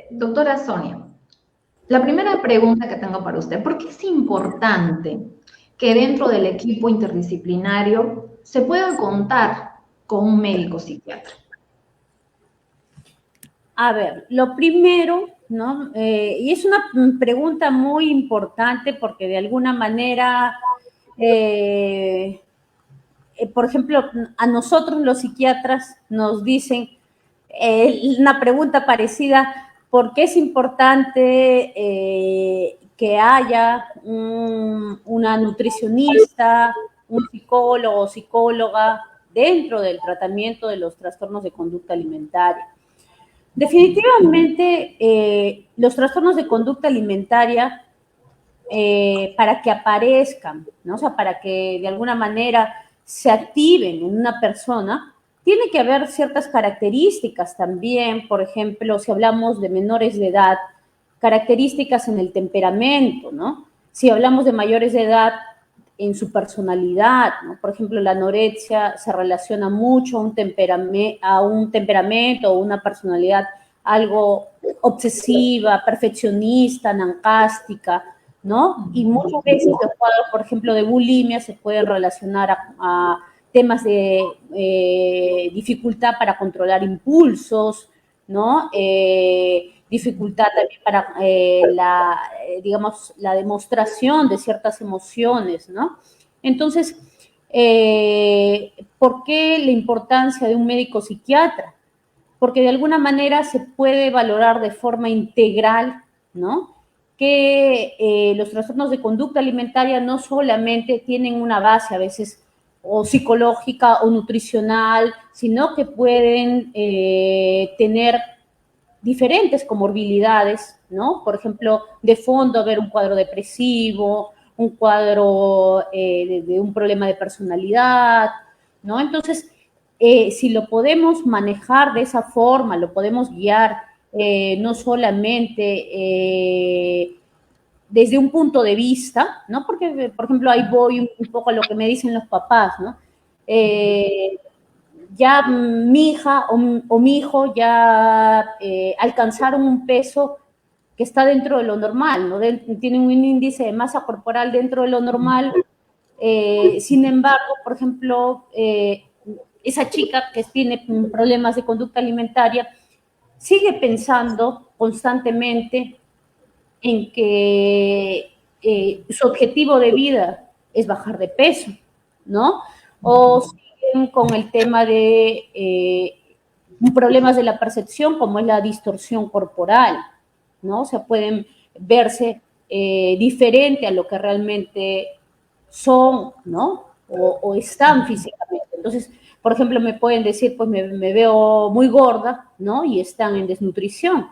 Doctora Sonia, la primera pregunta que tengo para usted, ¿por qué es importante que dentro del equipo interdisciplinario se pueda contar con un médico psiquiatra? A ver, lo primero, ¿no? Y es una pregunta muy importante porque de alguna manera, por ejemplo, a nosotros los psiquiatras nos dicen una pregunta parecida, ¿por qué es importante que haya una nutricionista, un psicólogo o psicóloga dentro del tratamiento de los trastornos de conducta alimentaria? Definitivamente, los trastornos de conducta alimentaria, para que aparezcan, ¿no? O sea, para que de alguna manera se activen en una persona, tiene que haber ciertas características también, por ejemplo, si hablamos de menores de edad, características en el temperamento, ¿no? Si hablamos de mayores de edad, en su personalidad, ¿no? Por ejemplo, la anorexia se relaciona mucho a un temperamento o una personalidad algo obsesiva, perfeccionista, nancástica, ¿no? Y muchas veces los cuadros, por ejemplo, de bulimia se pueden relacionar a temas de dificultad para controlar impulsos, ¿no? Dificultad también para digamos, la demostración de ciertas emociones, ¿no? Entonces, ¿por qué la importancia de un médico psiquiatra? Porque de alguna manera se puede valorar de forma integral, ¿no? Que los trastornos de conducta alimentaria no solamente tienen una base a veces o psicológica o nutricional, sino que pueden tener diferentes comorbilidades, ¿no? Por ejemplo, de fondo ver un cuadro depresivo, un cuadro de un problema de personalidad, ¿no? Entonces, si lo podemos manejar de esa forma, lo podemos guiar no solamente desde un punto de vista, ¿no? Porque, por ejemplo, ahí voy un poco a lo que me dicen los papás, ¿no? Ya mi hija o mi hijo ya alcanzaron un peso que está dentro de lo normal, ¿no? Tienen un índice de masa corporal dentro de lo normal. Sin embargo, por ejemplo, esa chica que tiene problemas de conducta alimentaria sigue pensando constantemente en que su objetivo de vida es bajar de peso, ¿no? O siguen con el tema de problemas de la percepción, como es la distorsión corporal, ¿no? O sea, pueden verse diferente a lo que realmente son, ¿no? O están físicamente. Entonces, por ejemplo, me pueden decir, pues me veo muy gorda, ¿no? Y están en desnutrición,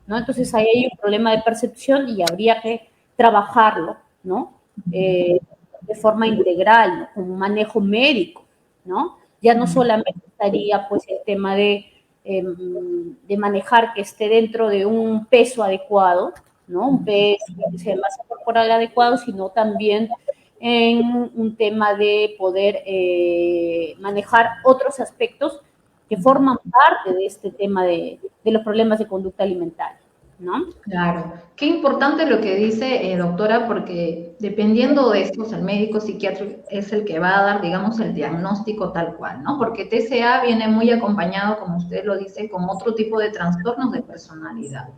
¿no? Entonces ahí hay un problema de percepción y habría que trabajarlo, ¿no? De forma integral, ¿no? Con un manejo médico, ¿no? Ya no solamente estaría pues el tema de manejar que esté dentro de un peso adecuado, ¿no? Un peso de masa corporal adecuado, sino también en un tema de poder manejar otros aspectos que forman parte de este tema de los problemas de conducta alimentaria, ¿no? Claro, qué importante lo que dice, doctora, porque dependiendo de esto, el médico psiquiatra es el que va a dar, digamos, el diagnóstico tal cual, ¿no? Porque TCA viene muy acompañado, como usted lo dice, con otro tipo de trastornos de personalidad,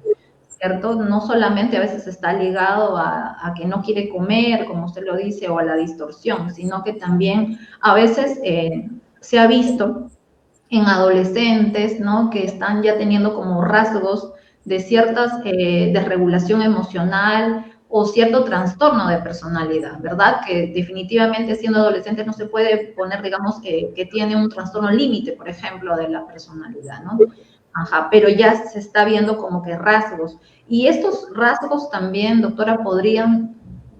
¿cierto? No solamente a veces está ligado a que no quiere comer, como usted lo dice, o a la distorsión, sino que también a veces se ha visto en adolescentes, ¿no? Que están ya teniendo como rasgos de ciertas desregulación emocional o cierto trastorno de personalidad, ¿verdad? Que definitivamente siendo adolescente no se puede poner, digamos, que tiene un trastorno límite, por ejemplo, de la personalidad, ¿no? Ajá, pero ya se está viendo como que rasgos. Y estos rasgos también, doctora, podrían,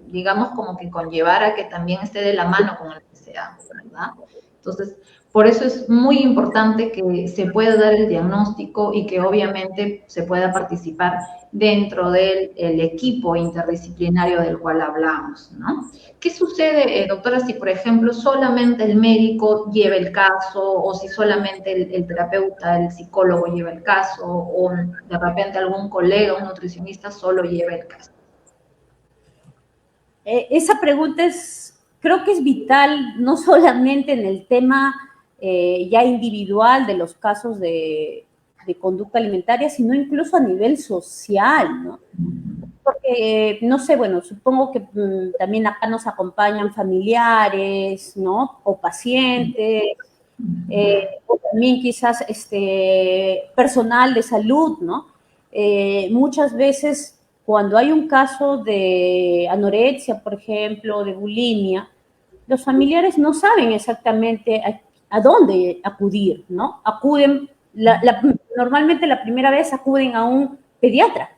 digamos, como que conllevar a que también esté de la mano con el TCA, ¿verdad? Entonces, Por eso es muy importante que se pueda dar el diagnóstico y que obviamente se pueda participar dentro del el equipo interdisciplinario del cual hablamos, ¿no? ¿Qué sucede, doctora, si por ejemplo solamente el médico lleva el caso o si solamente el terapeuta, el psicólogo lleva el caso o de repente algún colega, un nutricionista solo lleva el caso? Esa pregunta creo que es vital, no solamente en el tema ya individual de los casos de conducta alimentaria, sino incluso a nivel social, ¿no? Porque, no sé, bueno, supongo que también acá nos acompañan familiares, ¿no? O pacientes, o también quizás personal de salud, ¿no? Muchas veces cuando hay un caso de anorexia, por ejemplo, de bulimia, los familiares no saben exactamente a dónde acudir, ¿no? Normalmente la primera vez acuden a un pediatra,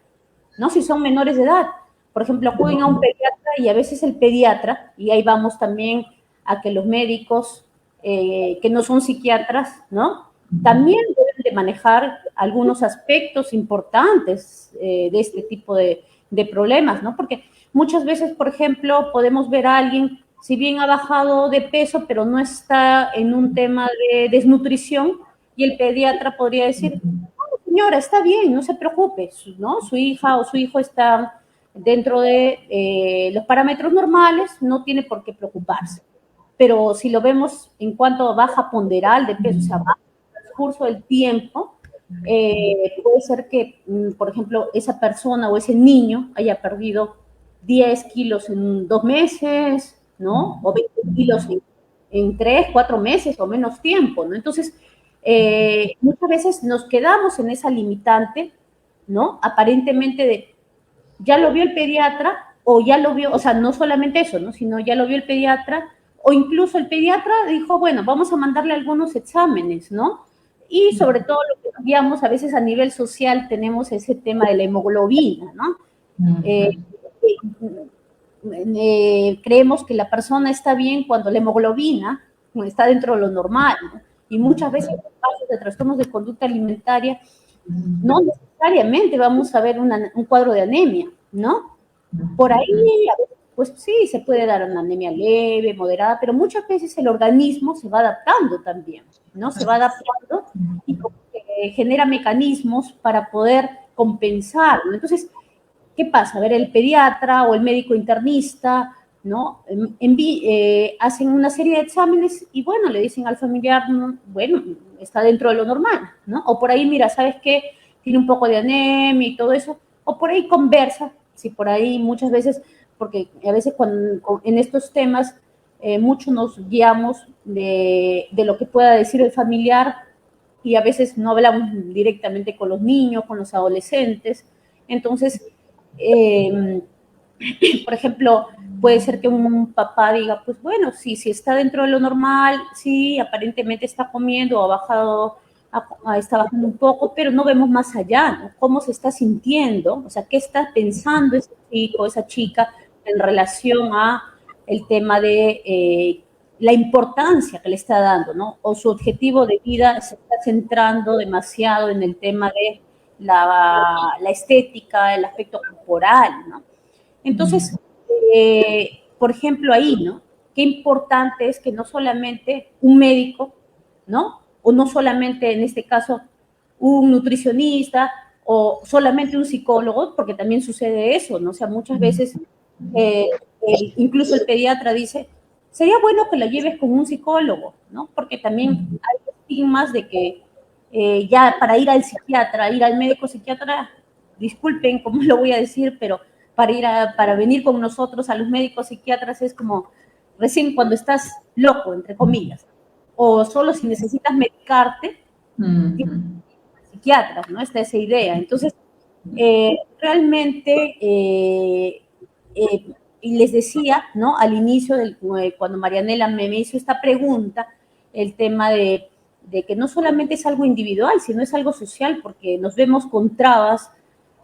¿no? Si son menores de edad. Por ejemplo, acuden a un pediatra y a veces el pediatra, y ahí vamos también a que los médicos que no son psiquiatras, ¿no? También deben de manejar algunos aspectos importantes de este tipo de problemas, ¿no? Porque muchas veces, por ejemplo, podemos ver a alguien, si bien ha bajado de peso, pero no está en un tema de desnutrición, y el pediatra podría decir, señora, está bien, no se preocupe, ¿no? Su hija o su hijo está dentro de los parámetros normales, no tiene por qué preocuparse. Pero si lo vemos en cuanto a baja ponderal de peso, o sea, baja el transcurso del tiempo, puede ser que, por ejemplo, esa persona o ese niño haya perdido 10 kilos en 2 meses, ¿no? O 20 kilos en 3, 4 meses o menos tiempo, ¿no? Entonces, muchas veces nos quedamos en esa limitante, ¿no? Aparentemente de, ya lo vio el pediatra o ya lo vio, o sea, no solamente eso, ¿no? Sino ya lo vio el pediatra o incluso el pediatra dijo, bueno, vamos a mandarle algunos exámenes, ¿no? Y sobre todo lo que digamos, a veces a nivel social tenemos ese tema de la hemoglobina, ¿no? Eh, Creemos que la persona está bien cuando la hemoglobina está dentro de lo normal, ¿no? Y muchas veces en casos de trastornos de conducta alimentaria no necesariamente vamos a ver un cuadro de anemia, ¿no? Por ahí, a veces, pues sí, se puede dar una anemia leve, moderada, pero muchas veces el organismo se va adaptando también, ¿no? Se va adaptando y genera mecanismos para poder compensarlo. Entonces, ¿qué pasa? A ver, el pediatra o el médico internista, ¿no? Hacen una serie de exámenes y, bueno, le dicen al familiar, ¿no? Bueno, está dentro de lo normal, ¿no? O por ahí, mira, ¿sabes qué? Tiene un poco de anemia y todo eso. O por ahí conversa, si por ahí muchas veces, porque a veces en estos temas mucho nos guiamos de lo que pueda decir el familiar y a veces no hablamos directamente con los niños, con los adolescentes. Entonces, eh, por ejemplo, puede ser que un papá diga, pues bueno, sí, si está dentro de lo normal, sí, aparentemente está comiendo, ha bajado, está bajando un poco, pero no vemos más allá, ¿no? Cómo se está sintiendo, o sea, qué está pensando ese chico, esa chica en relación a el tema de la importancia que le está dando, ¿no? O su objetivo de vida se está centrando demasiado en el tema de la estética, el aspecto corporal, ¿no? Entonces, por ejemplo, ahí, ¿no? Qué importante es que no solamente un médico, ¿no? O no solamente, en este caso, un nutricionista o solamente un psicólogo, porque también sucede eso, ¿no? O sea, muchas veces, incluso el pediatra dice, sería bueno que la lleves con un psicólogo, ¿no? Porque también hay estigmas de que ya para ir al psiquiatra, ir al médico psiquiatra, disculpen cómo lo voy a decir, pero para venir con nosotros a los médicos psiquiatras es como recién cuando estás loco, entre comillas, o solo si necesitas medicarte, psiquiatras, ¿no? Está esa idea. Entonces, realmente, y les decía, ¿no? Al inicio, cuando Marianela me hizo esta pregunta, el tema de que no solamente es algo individual, sino es algo social, porque nos vemos con trabas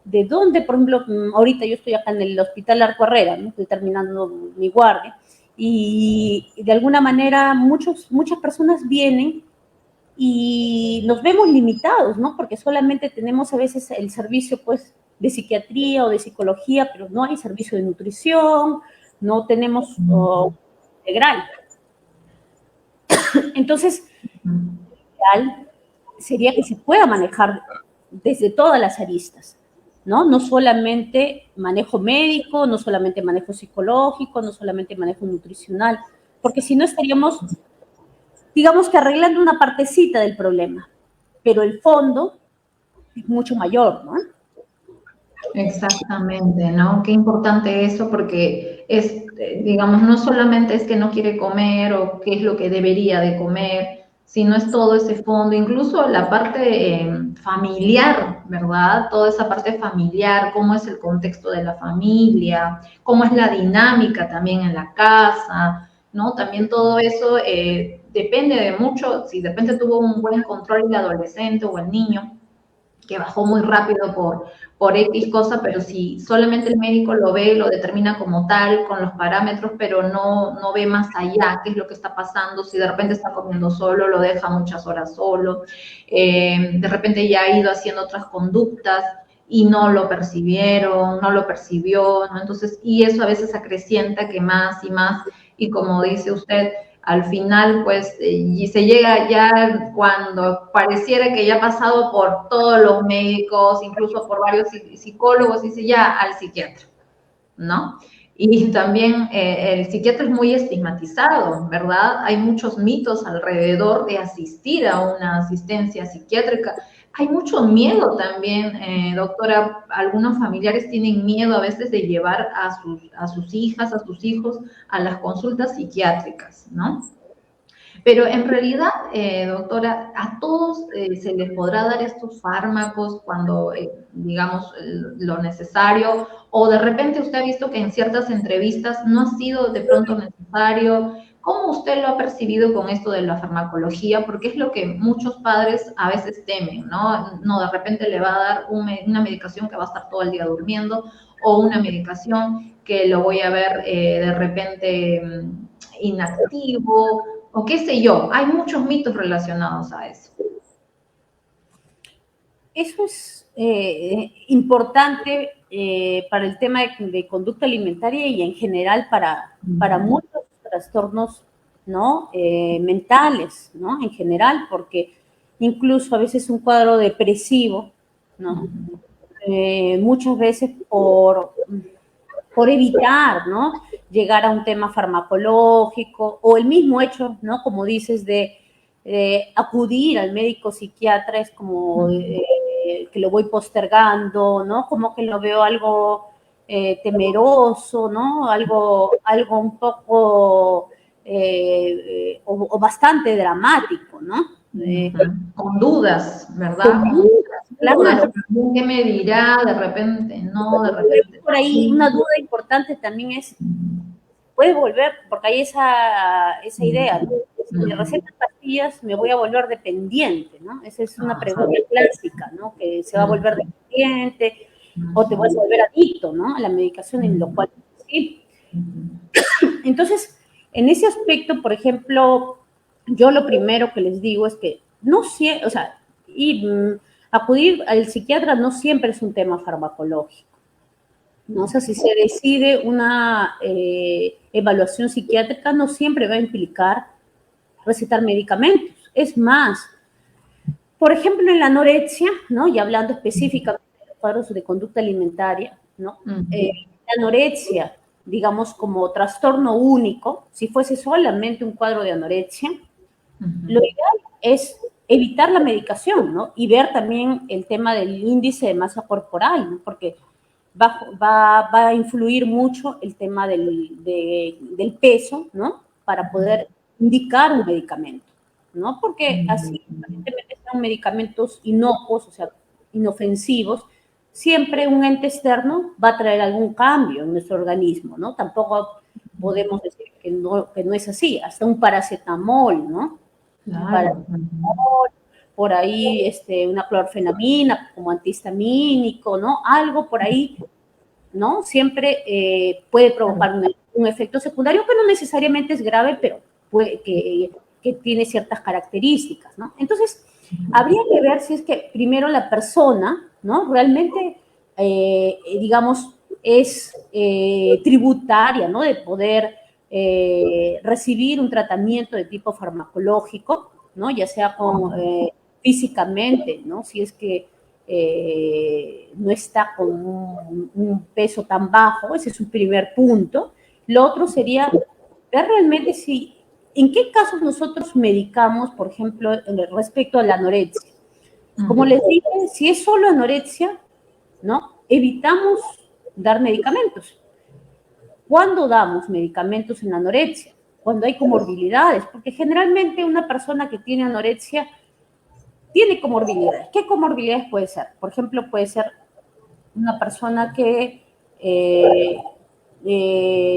de dónde, por ejemplo, ahorita yo estoy acá en el Hospital Arco Herrera, ¿no? Estoy terminando mi guardia, y de alguna manera muchas personas vienen y nos vemos limitados, ¿no? Porque solamente tenemos a veces el servicio, pues, de psiquiatría o de psicología, pero no hay servicio de nutrición, no tenemos integral. Entonces, ideal sería que se pueda manejar desde todas las aristas, ¿no? No solamente manejo médico, no solamente manejo psicológico, no solamente manejo nutricional, porque si no estaríamos, digamos que arreglando una partecita del problema, pero el fondo es mucho mayor, ¿no? Exactamente, ¿no? Qué importante eso porque es, digamos, no solamente es que no quiere comer o qué es lo que debería de comer, sino es todo ese fondo, incluso la parte familiar, ¿verdad? Toda esa parte familiar, cómo es el contexto de la familia, cómo es la dinámica también en la casa, ¿no? También todo eso depende de mucho, si de repente tuvo un buen control el adolescente o el niño, que bajó muy rápido por X cosa, pero si solamente el médico lo ve, lo determina como tal, con los parámetros, pero no ve más allá qué es lo que está pasando, si de repente está comiendo solo, lo deja muchas horas solo, de repente ya ha ido haciendo otras conductas y no lo percibieron, no lo percibió, ¿no? Entonces, y eso a veces acrecienta que más y más, y como dice usted, al final, pues, y se llega ya cuando pareciera que ya ha pasado por todos los médicos, incluso por varios psicólogos, dice ya al psiquiatra, ¿no? Y también el psiquiatra es muy estigmatizado, ¿verdad? Hay muchos mitos alrededor de asistir a una asistencia psiquiátrica. Hay mucho miedo también, doctora. Algunos familiares tienen miedo a veces de llevar a sus hijas, a sus hijos a las consultas psiquiátricas, ¿no? Pero en realidad, doctora, a todos se les podrá dar estos fármacos cuando, digamos, lo necesario, o de repente usted ha visto que en ciertas entrevistas no ha sido de pronto necesario. ¿Cómo usted lo ha percibido con esto de la farmacología? Porque es lo que muchos padres a veces temen, ¿no? No, de repente le va a dar una medicación que va a estar todo el día durmiendo, o una medicación que lo voy a ver de repente inactivo, o qué sé yo, hay muchos mitos relacionados a eso. Eso es importante para el tema de conducta alimentaria y en general para muchos trastornos, ¿no? Mentales, ¿no? En general, porque incluso a veces un cuadro depresivo, ¿no? Muchas veces por evitar, ¿no? Llegar a un tema farmacológico o el mismo hecho, ¿no? Como dices, de acudir al médico psiquiatra es como que lo voy postergando, ¿no? Como que lo veo algo temeroso, ¿no? Algo un poco o bastante dramático, ¿no? Con dudas, ¿verdad? Con dudas, claro. ¿Qué me dirá? De repente, no, de repente. Por ahí una duda importante también es, puede volver, porque hay esa idea, ¿no? Si me recetan pastillas, me voy a volver dependiente, ¿no? Esa es una pregunta clásica, ¿no? Que se va a volver dependiente o te vas a volver adicto, ¿no? A la medicación, en lo cual sí. Entonces, en ese aspecto, por ejemplo, yo lo primero que les digo es que no siempre, o sea, acudir al psiquiatra no siempre es un tema farmacológico. ¿No? O sea, si se decide una evaluación psiquiátrica, no siempre va a implicar recetar medicamentos. Es más, por ejemplo, en la anorexia, ¿no? Y hablando específicamente de los cuadros de conducta alimentaria, ¿no? La anorexia, digamos, como trastorno único, si fuese solamente un cuadro de anorexia, lo ideal es evitar la medicación, ¿no? Y ver también el tema del índice de masa corporal, ¿no? Porque va a influir mucho el tema del peso, ¿no? Para poder indicar un medicamento, ¿no? Porque así, aparentemente sean medicamentos inocuos, o sea, inofensivos, siempre un ente externo va a traer algún cambio en nuestro organismo, ¿no? Tampoco podemos decir que no es así, hasta un paracetamol, ¿no? Claro. Un paracetamol, por ahí una clorfenamina como antihistamínico, ¿no? Algo por ahí, ¿no? Siempre puede provocar una un efecto secundario que no necesariamente es grave, pero que tiene ciertas características, ¿no? Entonces, habría que ver si es que primero la persona, ¿no? Realmente, digamos, es tributaria, ¿no? De poder recibir un tratamiento de tipo farmacológico, ¿no? Ya sea físicamente, ¿no? Si es que no está con un peso tan bajo, ese es un primer punto. Lo otro sería ver realmente si, en qué casos nosotros medicamos, por ejemplo, respecto a la anorexia. Como les dije, si es solo anorexia, ¿no? Evitamos dar medicamentos. ¿Cuándo damos medicamentos en anorexia? Cuando hay comorbilidades, porque generalmente una persona que tiene anorexia tiene comorbilidades. ¿Qué comorbilidades puede ser? Por ejemplo, puede ser una persona que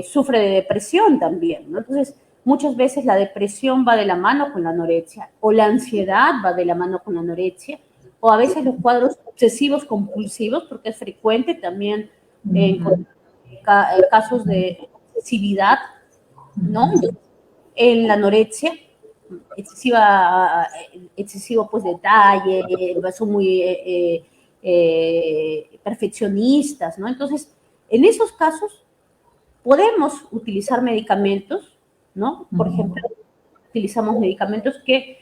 sufre de depresión también, ¿no? Entonces, muchas veces la depresión va de la mano con la anorexia, o la ansiedad va de la mano con la anorexia, o a veces los cuadros obsesivos compulsivos, porque es frecuente también casos de obsesividad, ¿no? En la anorexia, excesivo pues detalle, son muy perfeccionistas, ¿no? Entonces, en esos casos podemos utilizar medicamentos, ¿no? Por ejemplo, utilizamos medicamentos que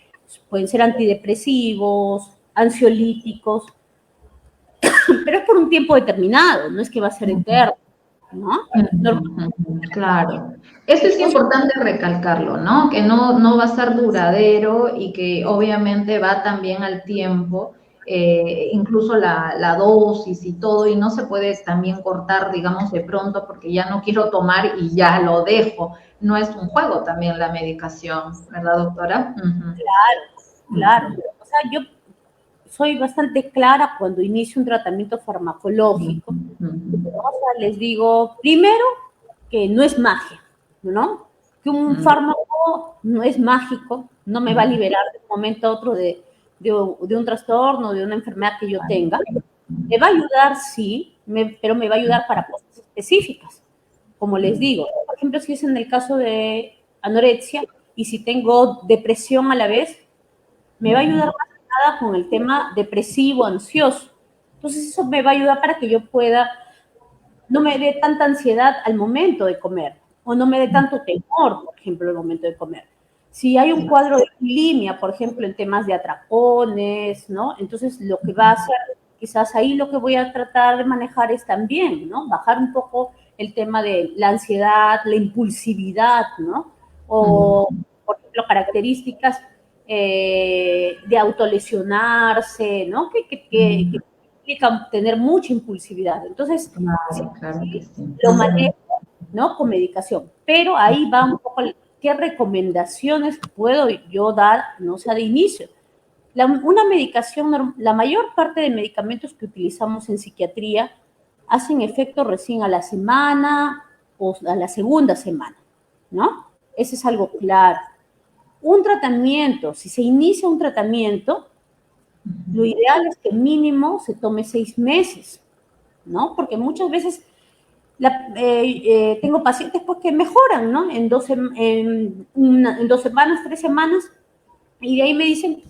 pueden ser antidepresivos, ansiolíticos, pero es por un tiempo determinado, no es que va a ser eterno, ¿no? Claro. Eso es importante recalcarlo, ¿no? Que no va a ser duradero y que obviamente va también al tiempo, incluso la dosis y todo, y no se puede también cortar, digamos, de pronto porque ya no quiero tomar y ya lo dejo. No es un juego también la medicación, ¿verdad, doctora? Claro. O sea, yo soy bastante clara cuando inicio un tratamiento farmacológico. O sea, les digo, primero, que no es magia, ¿no? Que un fármaco no es mágico, no me va a liberar de un momento a otro de un trastorno, de una enfermedad que yo tenga. Me va a ayudar, sí, pero me va a ayudar para cosas específicas. Como les digo, por ejemplo, si es en el caso de anorexia y si tengo depresión a la vez, me va a ayudar más que nada con el tema depresivo, ansioso. Entonces eso me va a ayudar para que yo pueda, no me dé tanta ansiedad al momento de comer, o no me dé tanto temor, por ejemplo, al momento de comer. Si hay un cuadro de bulimia, por ejemplo, en temas de atracones, ¿no? Entonces lo que va a hacer, quizás ahí lo que voy a tratar de manejar es también, ¿no? Bajar un poco el tema de la ansiedad, la impulsividad, ¿no? O, por ejemplo, características de autolesionarse, ¿no? Que implican tener mucha impulsividad. Entonces, Claro que sí. lo manejo, ¿no? Con medicación. Pero ahí va un poco qué recomendaciones puedo yo dar, no sea de inicio. Una medicación, la mayor parte de medicamentos que utilizamos en psiquiatría hacen efecto recién a la semana o a la segunda semana, ¿no? Eso es algo claro. Un tratamiento, si se inicia un tratamiento, lo ideal es que mínimo se tome 6 meses, ¿no? Porque muchas veces tengo pacientes pues, que mejoran, ¿no? En 2 semanas, 3 semanas, y de ahí me dicen,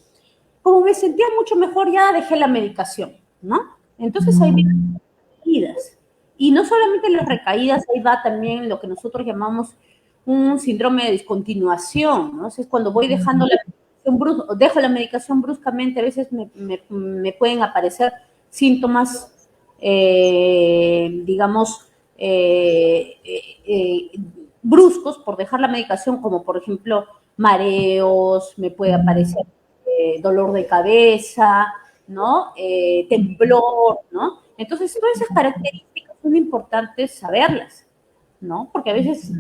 como me sentía mucho mejor, ya dejé la medicación, ¿no? Entonces ahí vienen recaídas. Y no solamente las recaídas, ahí va también lo que nosotros llamamos un síndrome de discontinuación, ¿no? O sea, es cuando voy dejando dejo la medicación bruscamente, a veces me pueden aparecer síntomas, digamos, bruscos por dejar la medicación, como por ejemplo mareos, me puede aparecer dolor de cabeza, ¿no? Temblor, ¿no? Entonces, todas esas características son importantes saberlas, ¿no? Porque a veces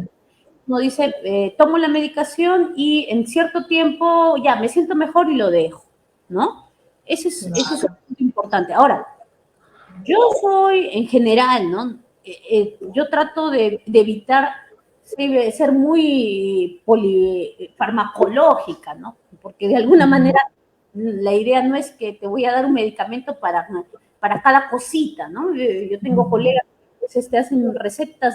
uno dice, tomo la medicación y en cierto tiempo ya me siento mejor y lo dejo, ¿no? Eso es muy importante. Ahora, yo soy en general, ¿no? Yo trato de evitar ser muy farmacológica, ¿no? Porque de alguna manera la idea no es que te voy a dar un medicamento para cada cosita, ¿no? Yo tengo colegas que te hacen recetas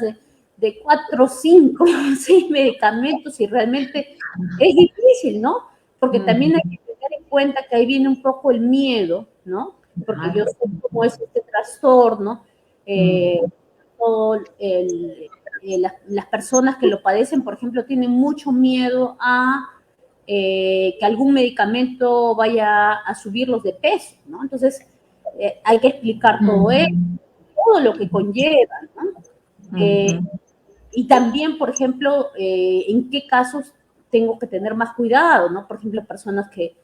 de 4, 5, 6 medicamentos y realmente es difícil, ¿no? Porque también hay que tener en cuenta que ahí viene un poco el miedo, ¿no? Porque yo sé cómo es este trastorno, las personas que lo padecen, por ejemplo, tienen mucho miedo a que algún medicamento vaya a subirlos de peso, ¿no? Entonces, hay que explicar todo eso, todo lo que conlleva, ¿no? Y también, por ejemplo, en qué casos tengo que tener más cuidado, ¿no? Por ejemplo, personas que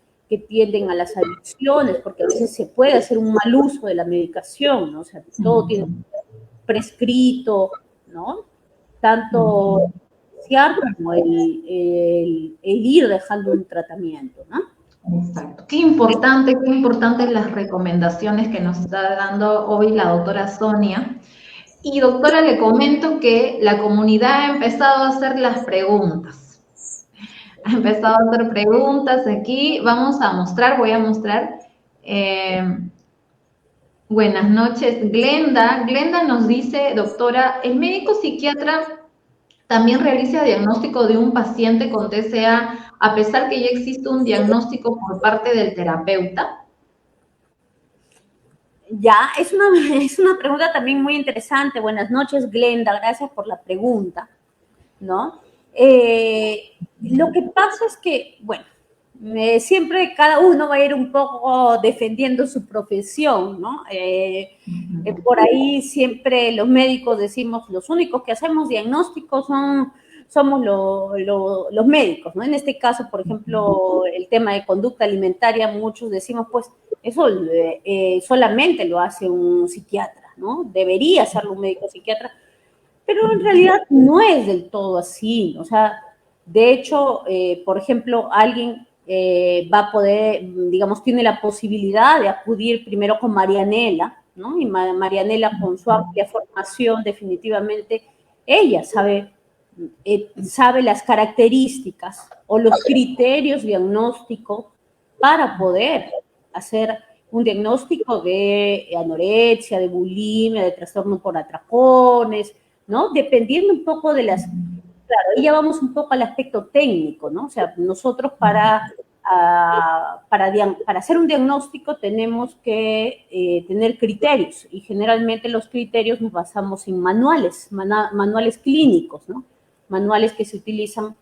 tienden a las adicciones, porque a veces se puede hacer un mal uso de la medicación, ¿no? O sea, todo tiene prescrito, ¿no? Tanto como el ir dejando un tratamiento, ¿no? Exacto. Qué importantes las recomendaciones que nos está dando hoy la doctora Sonia. Y doctora, le comento que la comunidad ha empezado a hacer las preguntas. Ha empezado a hacer preguntas aquí. Voy a mostrar. Buenas noches, Glenda. Glenda nos dice, doctora, ¿el médico psiquiatra también realiza diagnóstico de un paciente con TCA a pesar que ya existe un diagnóstico por parte del terapeuta? Ya, es una pregunta también muy interesante. Buenas noches, Glenda, gracias por la pregunta, ¿no? Lo que pasa es que, bueno, siempre cada uno va a ir un poco defendiendo su profesión, ¿no? Por ahí siempre los médicos decimos, los únicos que hacemos diagnósticos somos los médicos, ¿no? En este caso, por ejemplo, el tema de conducta alimentaria, muchos decimos, pues, eso solamente lo hace un psiquiatra, ¿no? Debería hacerlo un médico psiquiatra, pero en realidad no es del todo así. O sea, de hecho, por ejemplo, alguien va a poder, digamos, tiene la posibilidad de acudir primero con Marianela, ¿no? Y Marianela, con su amplia formación, definitivamente, ella sabe las características o los criterios diagnósticos para poder hacer un diagnóstico de anorexia, de bulimia, de trastorno por atracones, ¿no? Dependiendo un poco de las... Claro, ahí ya vamos un poco al aspecto técnico, ¿no? O sea, nosotros para hacer un diagnóstico tenemos que tener criterios y generalmente los criterios nos basamos en manuales clínicos, ¿no? Manuales que se utilizan,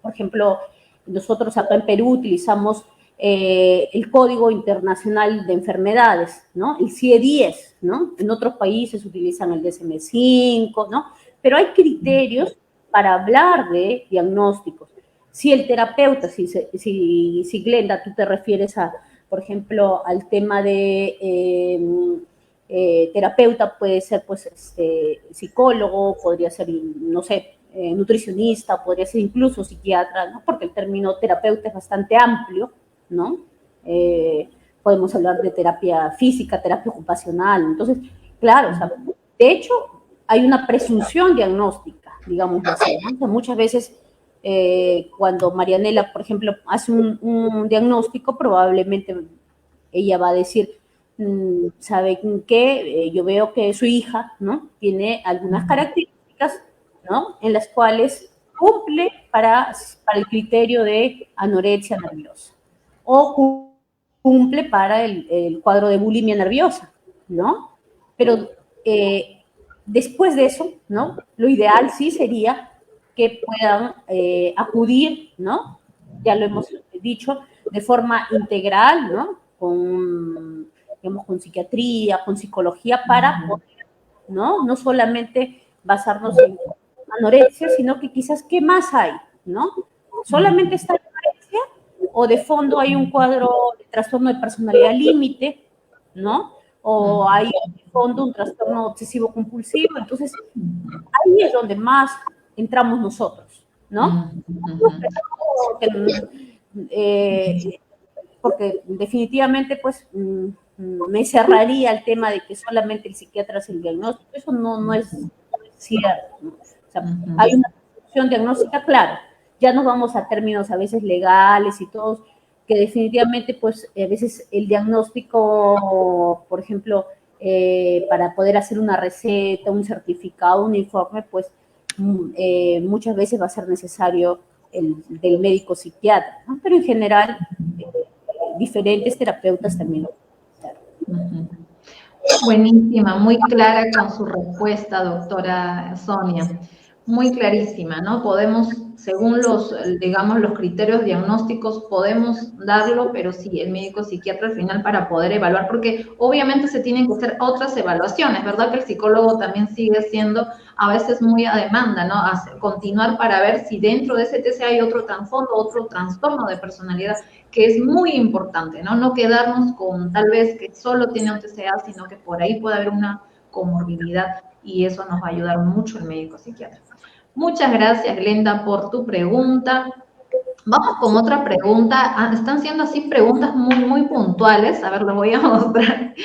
por ejemplo, nosotros acá en Perú utilizamos el Código Internacional de Enfermedades, ¿no? El CIE-10, ¿no? En otros países utilizan el DSM-5, ¿no? Pero hay criterios para hablar de diagnósticos. Si el terapeuta, si Glenda, tú te refieres a, por ejemplo, al tema de terapeuta, puede ser, pues, psicólogo, podría ser, no sé, nutricionista, podría ser incluso psiquiatra, ¿no? Porque el término terapeuta es bastante amplio, ¿no? Podemos hablar de terapia física, terapia ocupacional. Entonces, claro, o sea, de hecho, hay una presunción diagnóstica, digamos así, ¿no? O sea, muchas veces, cuando Marianela, por ejemplo, hace un diagnóstico, probablemente ella va a decir, ¿saben qué? Yo veo que su hija, ¿no? Tiene algunas características, ¿no? En las cuales cumple para el criterio de anorexia nerviosa o cumple para el cuadro de bulimia nerviosa, ¿no? Pero después de eso, ¿no? Lo ideal sí sería que puedan acudir, ¿no? Ya lo hemos dicho, de forma integral, ¿no? Digamos, con psiquiatría, con psicología, para poder, ¿no? No solamente basarnos en anorexia, sino que quizás, ¿qué más hay, ¿no? Solamente está la anorexia o de fondo hay un cuadro de trastorno de personalidad límite, ¿no? O hay de fondo un trastorno obsesivo compulsivo. Entonces, ahí es donde más entramos nosotros, ¿no? Porque definitivamente, pues, me cerraría el tema de que solamente el psiquiatra hace el diagnóstico. Eso no es cierto, ¿no? O sea, hay una solución diagnóstica, claro. Ya nos vamos a términos a veces legales y todos, que definitivamente, pues, a veces el diagnóstico, por ejemplo, para poder hacer una receta, un certificado, un informe, pues muchas veces va a ser necesario el del médico psiquiatra, ¿no? Pero en general, diferentes terapeutas también lo Ujú. Buenísima, muy clara con su respuesta, doctora Sonia. Muy clarísima, ¿no? Podemos, según los, digamos, los criterios diagnósticos, podemos darlo, pero sí, el médico psiquiatra al final para poder evaluar, porque obviamente se tienen que hacer otras evaluaciones, ¿verdad? Que el psicólogo también sigue siendo a veces muy a demanda, ¿no? Continuar para ver si dentro de ese TCA hay otro trasfondo, otro trastorno de personalidad que es muy importante, ¿no? No quedarnos con tal vez que solo tiene un TCA, sino que por ahí puede haber una comorbilidad y eso nos va a ayudar mucho el médico psiquiatra. Muchas gracias, Glenda, por tu pregunta. Vamos con otra pregunta. Están siendo así preguntas muy puntuales. A ver, lo voy a mostrar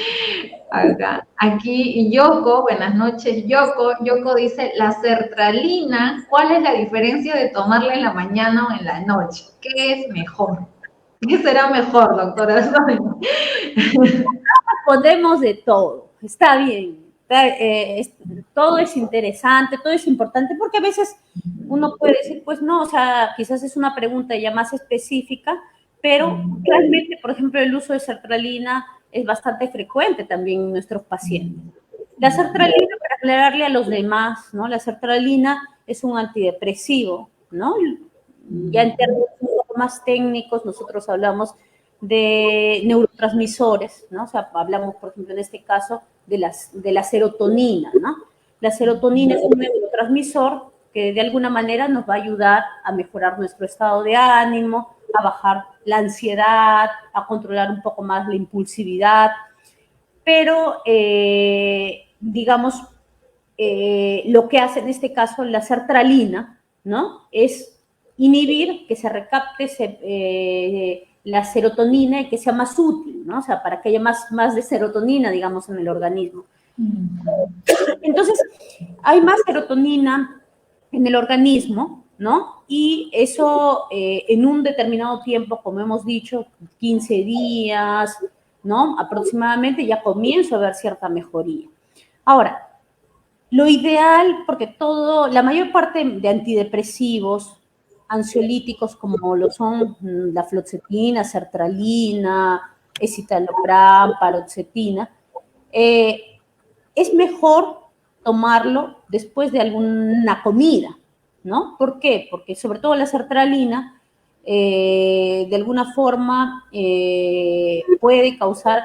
acá. Aquí, Yoko, buenas noches, Yoko. Yoko dice, la sertralina, ¿cuál es la diferencia de tomarla en la mañana o en la noche? ¿Qué es mejor? ¿Qué será mejor, doctora Sonia? Podemos de todo, está bien, todo es interesante, todo es importante, porque a veces uno puede decir, pues no, o sea, quizás es una pregunta ya más específica, pero realmente, por ejemplo, el uso de sertralina es bastante frecuente también en nuestros pacientes. La sertralina, para aclararle a los demás, ¿no? La sertralina es un antidepresivo, ¿no? Ya en términos un poco más técnicos, nosotros hablamos de neurotransmisores, ¿no? O sea, hablamos, por ejemplo, en este caso, de la serotonina, ¿no? La serotonina es un neurotransmisor que de alguna manera nos va a ayudar a mejorar nuestro estado de ánimo, a bajar la ansiedad, a controlar un poco más la impulsividad, pero digamos, lo que hace en este caso la sertralina, ¿no? Es inhibir que se recapte la serotonina y que sea más útil, ¿no? O sea, para que haya más de serotonina, digamos, en el organismo. Entonces, hay más serotonina en el organismo, ¿no? Y eso en un determinado tiempo, como hemos dicho, 15 días, ¿no? Aproximadamente ya comienzo a ver cierta mejoría. Ahora, lo ideal, porque la mayor parte de antidepresivos, ansiolíticos como lo son la fluoxetina, sertralina, escitalopram, paroxetina, es mejor tomarlo después de alguna comida, ¿no? ¿Por qué? Porque sobre todo la sertralina, de alguna forma, puede causar,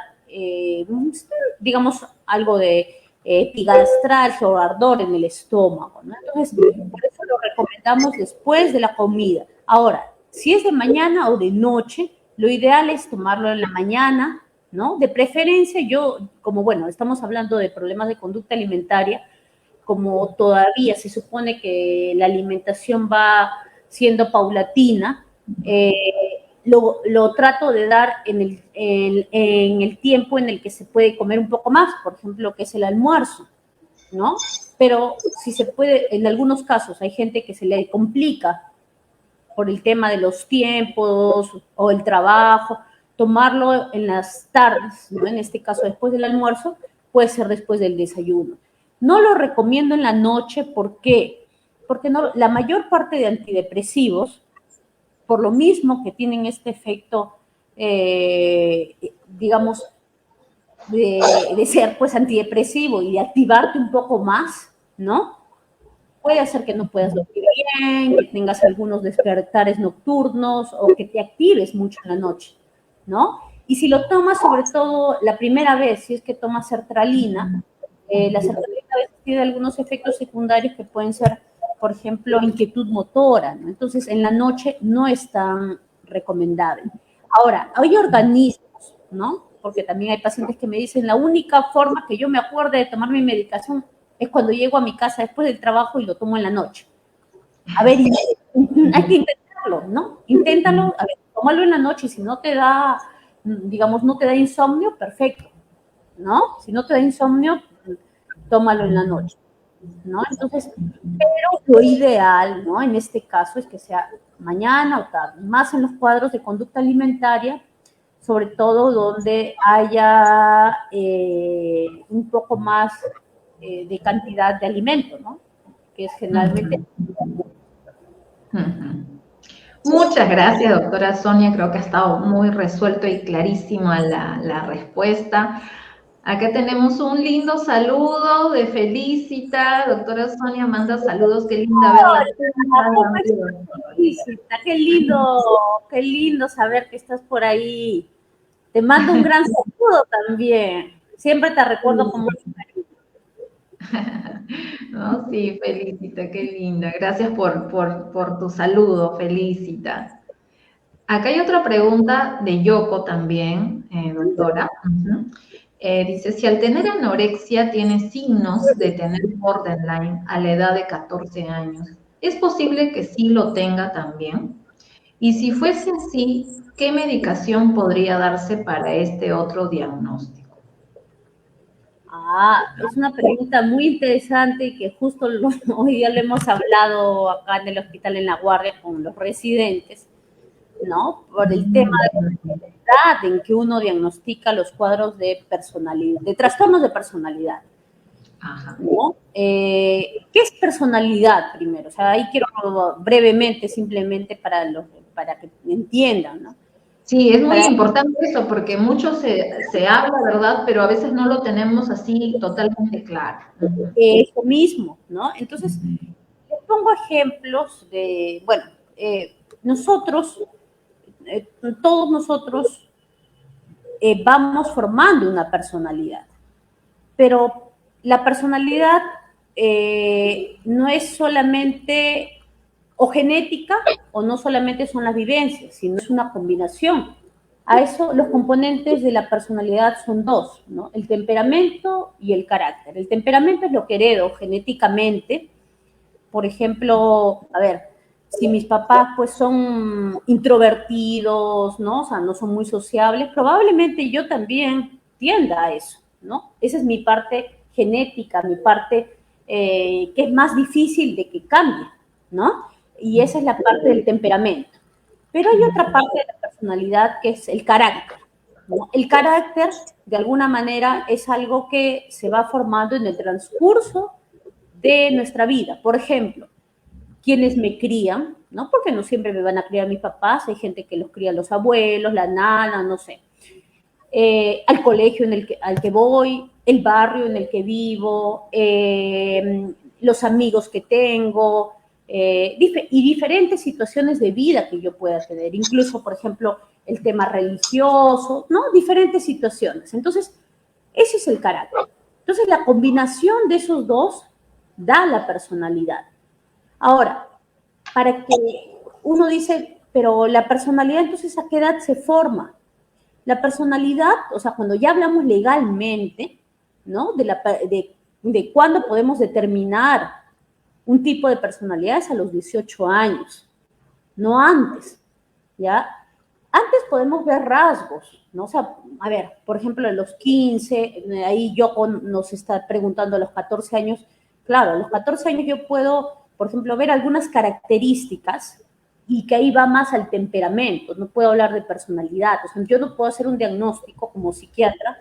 digamos, algo de epigastral o ardor en el estómago, ¿no? Entonces, por eso lo recomendamos después de la comida. Ahora, si es de mañana o de noche, lo ideal es tomarlo en la mañana, ¿no? De preferencia, como bueno, estamos hablando de problemas de conducta alimentaria, como todavía se supone que la alimentación va siendo paulatina, lo trato de dar en el tiempo en el que se puede comer un poco más, por ejemplo, que es el almuerzo, ¿no? Pero si se puede, en algunos casos hay gente que se le complica por el tema de los tiempos o el trabajo, tomarlo en las tardes, ¿no? En este caso después del almuerzo, puede ser después del desayuno. No lo recomiendo en la noche, ¿por qué? Porque no, la mayor parte de antidepresivos, por lo mismo que tienen este efecto, digamos, de ser pues antidepresivo y de activarte un poco más, ¿no? Puede hacer que no puedas dormir bien, que tengas algunos despertares nocturnos o que te actives mucho en la noche, ¿no? Y si lo tomas sobre todo la primera vez, si es que tomas sertralina, la sertralina a veces tiene algunos efectos secundarios que pueden ser, por ejemplo, inquietud motora, ¿no? Entonces, en la noche no es tan recomendable. Ahora, hay organismos, ¿no? Porque también hay pacientes que me dicen, la única forma que yo me acuerde de tomar mi medicación es cuando llego a mi casa después del trabajo y lo tomo en la noche. A ver, hay que intentarlo, ¿no? Inténtalo, a ver, tómalo en la noche y si no te da, digamos, no te da insomnio, perfecto, ¿no? Si no te da insomnio, tómalo en la noche, ¿no? Entonces, pero lo ideal, ¿no? En este caso es que sea mañana o tarde, más en los cuadros de conducta alimentaria, sobre todo donde haya un poco más de cantidad de alimento, ¿no? Que es generalmente... Muchas gracias, doctora Sonia. Creo que ha estado muy resuelto y clarísima la respuesta. Acá tenemos un lindo saludo de Felicita. Doctora Sonia manda saludos. Qué linda verla. Felicita, qué lindo saber que estás por ahí. Te mando un gran saludo también. Siempre te recuerdo como... No, sí, Felicita, qué linda. Gracias por tu saludo, Felicita. Acá hay otra pregunta de Yoko también, doctora. Dice, si al tener anorexia tiene signos de tener borderline a la edad de 14 años, ¿es posible que sí lo tenga también? Y si fuese así, ¿qué medicación podría darse para este otro diagnóstico? Es una pregunta muy interesante y que justo hoy día lo hemos hablado acá en el hospital en La Guardia con los residentes, ¿no? Por el tema de la edad en que uno diagnostica los cuadros de personalidad, de trastornos de personalidad. Ajá. ¿No? ¿Qué es personalidad primero? O sea, ahí quiero brevemente, simplemente para que entiendan, ¿no? Sí, es muy importante eso, porque mucho se habla, ¿verdad? Pero a veces no lo tenemos así totalmente claro. Eso mismo, ¿no? Entonces, les pongo ejemplos de, bueno, nosotros, todos nosotros vamos formando una personalidad, pero la personalidad no es solamente o genética o no solamente son las vivencias, sino es una combinación. A eso los componentes de la personalidad son dos, ¿no? El temperamento y el carácter. El temperamento es lo que heredo genéticamente. Por ejemplo, a ver, si mis papás pues son introvertidos, ¿no? O sea, no son muy sociables, probablemente yo también tienda a eso, ¿no? Esa es mi parte genética, mi parte que es más difícil de que cambie, ¿no? Y esa es la parte del temperamento. Pero hay otra parte de la personalidad que es el carácter, ¿no? El carácter, de alguna manera, es algo que se va formando en el transcurso de nuestra vida. Por ejemplo, quienes me crían, ¿no? Porque no siempre me van a criar mis papás, hay gente que los cría los abuelos, la nana, no sé. Al colegio al que voy, el barrio en el que vivo, los amigos que tengo, y diferentes situaciones de vida que yo pueda tener, incluso, por ejemplo, el tema religioso, ¿no? Diferentes situaciones. Entonces, ese es el carácter. Entonces, la combinación de esos dos da la personalidad. Ahora, para que uno dice, pero la personalidad, entonces, ¿a qué edad se forma? La personalidad, o sea, cuando ya hablamos legalmente, ¿no? De cuándo podemos determinar un tipo de personalidad es a los 18 años, no antes, ¿ya? Antes podemos ver rasgos, ¿no? O sea, a ver, por ejemplo, a los 15, ahí Yoko nos está preguntando a los 14 años, claro, a los 14 años yo puedo, por ejemplo, ver algunas características y que ahí va más al temperamento, no puedo hablar de personalidad, o sea, yo no puedo hacer un diagnóstico como psiquiatra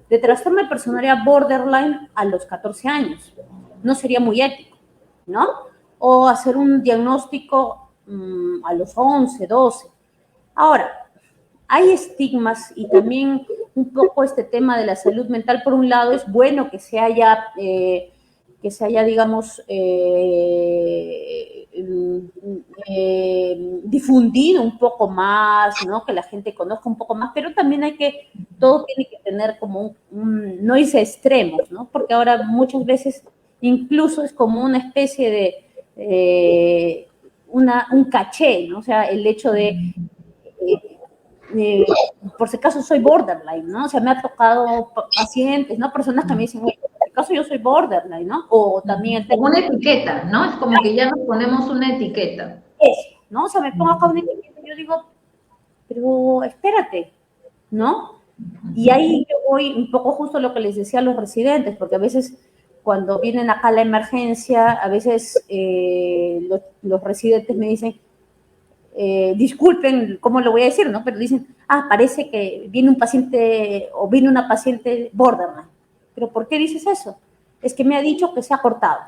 de trastorno de personalidad borderline a los 14 años, no sería muy ético, ¿no? O hacer un diagnóstico a los 11, 12. Ahora, hay estigmas y también un poco este tema de la salud mental, por un lado, es bueno que se haya digamos, difundido un poco más, ¿no? Que la gente conozca un poco más, pero también todo tiene que tener como no irse a extremos, ¿no? Porque ahora muchas veces incluso es como una especie de, un caché, ¿no? O sea, el hecho de por si acaso soy borderline, ¿no? O sea, me ha tocado pacientes, ¿no? Personas que me dicen, oye, por si acaso yo soy borderline, ¿no? O también... Como una etiqueta, ¿no? Es como que ya nos ponemos una etiqueta. Eso, ¿no? O sea, me pongo acá una etiqueta y yo digo, pero espérate, ¿no? Y ahí yo voy un poco justo lo que les decía a los residentes, porque a veces cuando vienen acá a la emergencia, a veces los residentes me dicen, disculpen cómo lo voy a decir, ¿no? Pero dicen, parece que viene un paciente o viene una paciente borderline. ¿Pero por qué dices eso? Es que me ha dicho que se ha cortado.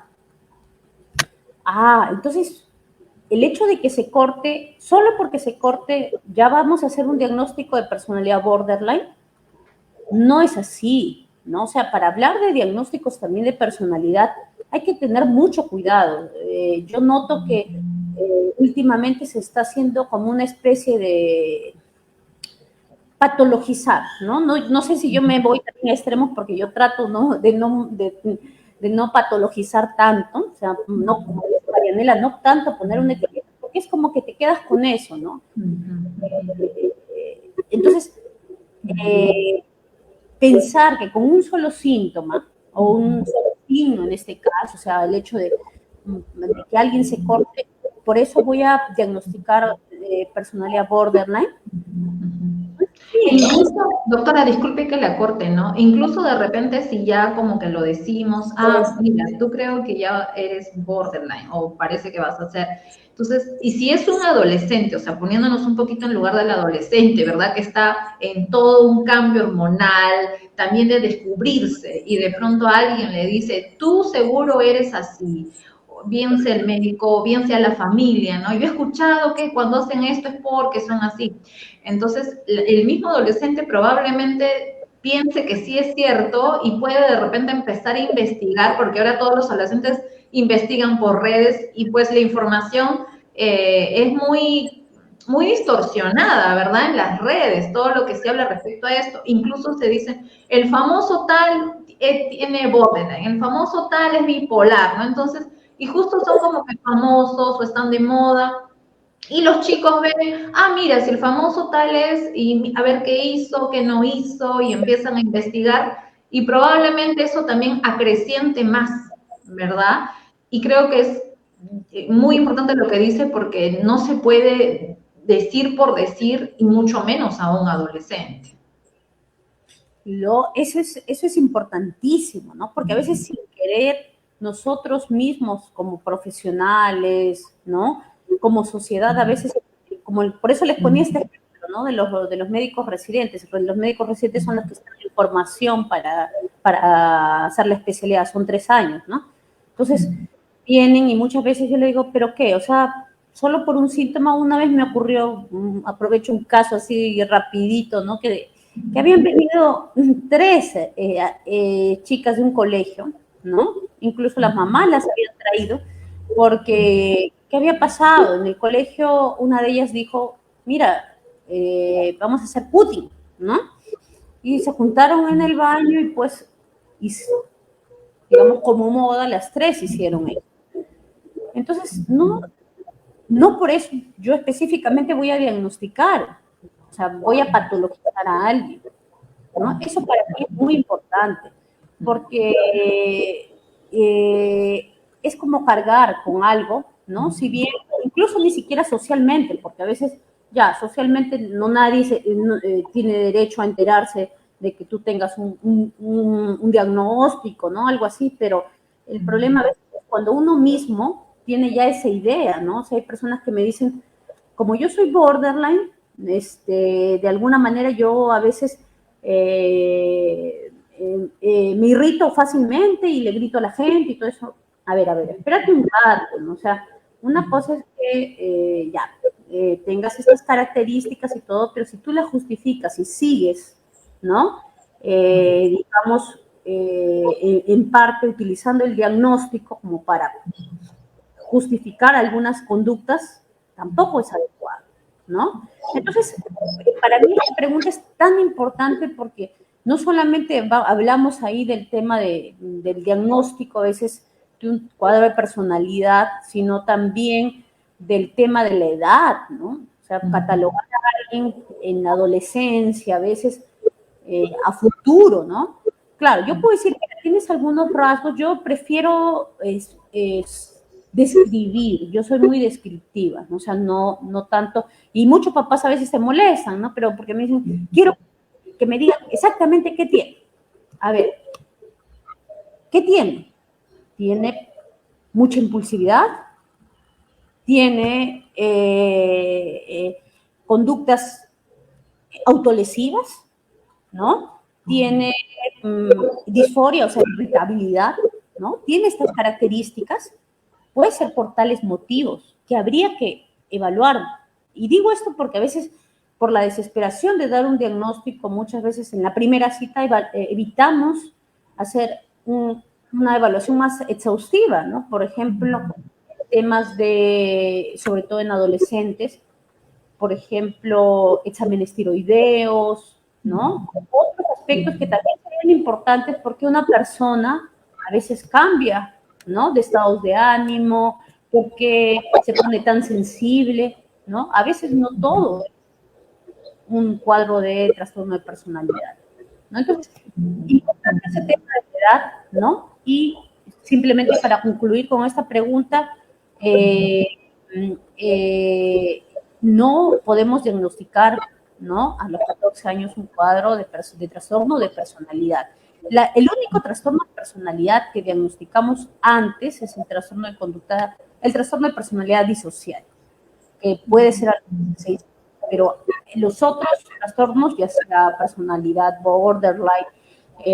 Entonces, el hecho de que se corte, solo porque se corte, ya vamos a hacer un diagnóstico de personalidad borderline. No es así, ¿no? O sea, para hablar de diagnósticos también de personalidad, hay que tener mucho cuidado. Yo noto que últimamente se está haciendo como una especie de patologizar, ¿no? No sé si yo me voy también a extremos porque yo trato, ¿no? de no patologizar tanto, o sea, no como dice Marianela, no tanto poner un etiqueta, porque es como que te quedas con eso, ¿no? Entonces, pensar que con un solo síntoma, o un solo signo en este caso, o sea, el hecho de que alguien se corte, por eso voy a diagnosticar personalidad borderline. Incluso, doctora, disculpe que la corte, ¿no? Incluso de repente si ya como que lo decimos, mira, tú creo que ya eres borderline o parece que vas a ser. Entonces, y si es un adolescente, o sea, poniéndonos un poquito en lugar del adolescente, ¿verdad? Que está en todo un cambio hormonal, también de descubrirse, y de pronto alguien le dice, tú seguro eres así, bien sea el médico, bien sea la familia, ¿no? Yo he escuchado que cuando hacen esto es porque son así. Entonces, el mismo adolescente probablemente piense que sí es cierto y puede de repente empezar a investigar, porque ahora todos los adolescentes investigan por redes y pues la información es muy distorsionada, ¿verdad? En las redes, todo lo que se habla respecto a esto. Incluso se dice, el famoso tal tiene borderline, el famoso tal es bipolar, ¿no? Entonces, y justo son como que famosos o están de moda. Y los chicos ven, mira, si el famoso tal es, y a ver qué hizo, qué no hizo, y empiezan a investigar, y probablemente eso también acreciente más, ¿verdad? Y creo que es muy importante lo que dice porque no se puede decir por decir, y mucho menos a un adolescente. Eso es importantísimo, ¿no? Porque a veces sin querer nosotros mismos como profesionales, ¿no? Como sociedad a veces, por eso les ponía este ejemplo, ¿no? De los médicos residentes. Pues los médicos residentes son los que están en formación para hacer la especialidad, son 3 años, ¿no? Entonces vienen y muchas veces yo le digo, ¿pero qué? O sea, solo por un síntoma, una vez me ocurrió, aprovecho un caso así rapidito, ¿no? Que habían venido 3 chicas de un colegio, ¿no? Incluso las mamás las habían traído, porque, ¿qué había pasado? En el colegio una de ellas dijo, mira, vamos a hacer pudding, ¿no? Y se juntaron en el baño y pues, digamos, como moda, las 3 hicieron eso. Entonces, no por eso yo específicamente voy a diagnosticar, o sea, voy a patologizar a alguien, ¿no? Eso para mí es muy importante, porque es como cargar con algo, ¿no? Si bien, incluso ni siquiera socialmente, porque a veces ya socialmente no nadie tiene derecho a enterarse de que tú tengas un diagnóstico, ¿no? Algo así, pero el problema a veces es cuando uno mismo tiene ya esa idea, ¿no? O sea, hay personas que me dicen, como yo soy borderline, de alguna manera yo a veces me irrito fácilmente y le grito a la gente y todo eso. A ver, espérate un rato, ¿no? O sea, una cosa es que tengas estas características y todo, pero si tú las justificas y sigues, ¿no? Digamos, en parte utilizando el diagnóstico como para justificar algunas conductas, tampoco es adecuado, ¿no? Entonces, para mí la pregunta es tan importante porque no solamente hablamos ahí del tema del diagnóstico, a veces de un cuadro de personalidad, sino también del tema de la edad, ¿no? O sea, catalogar a alguien en la adolescencia, a veces a futuro, ¿no? Claro, yo puedo decir que tienes algunos rasgos, yo prefiero describir, yo soy muy descriptiva, ¿no? O sea, no tanto, y muchos papás a veces se molestan, ¿no? Pero porque me dicen, quiero que me digan exactamente qué tiene. A ver, ¿qué tiene? ¿Tiene mucha impulsividad? tiene conductas autolesivas, ¿no? Tiene disforia, o sea, irritabilidad, ¿no? Tiene estas características, puede ser por tales motivos que habría que evaluar. Y digo esto porque a veces, por la desesperación de dar un diagnóstico, muchas veces en la primera cita evitamos hacer una evaluación más exhaustiva, ¿no? Por ejemplo, temas de, sobre todo en adolescentes, por ejemplo, exámenes tiroideos, ¿no? Otros aspectos que también serían importantes porque una persona a veces cambia, ¿no? De estados de ánimo, porque se pone tan sensible, ¿no? A veces no todo es un cuadro de trastorno de personalidad, ¿no? Entonces, importante ese tema de edad, ¿no? Y simplemente para concluir con esta pregunta, no podemos diagnosticar, ¿no? A los 14 años un cuadro de trastorno de personalidad. El único trastorno de personalidad que diagnosticamos antes es el trastorno de conducta, el trastorno de personalidad disocial, que puede ser a los 16, pero los otros trastornos, ya sea personalidad borderline,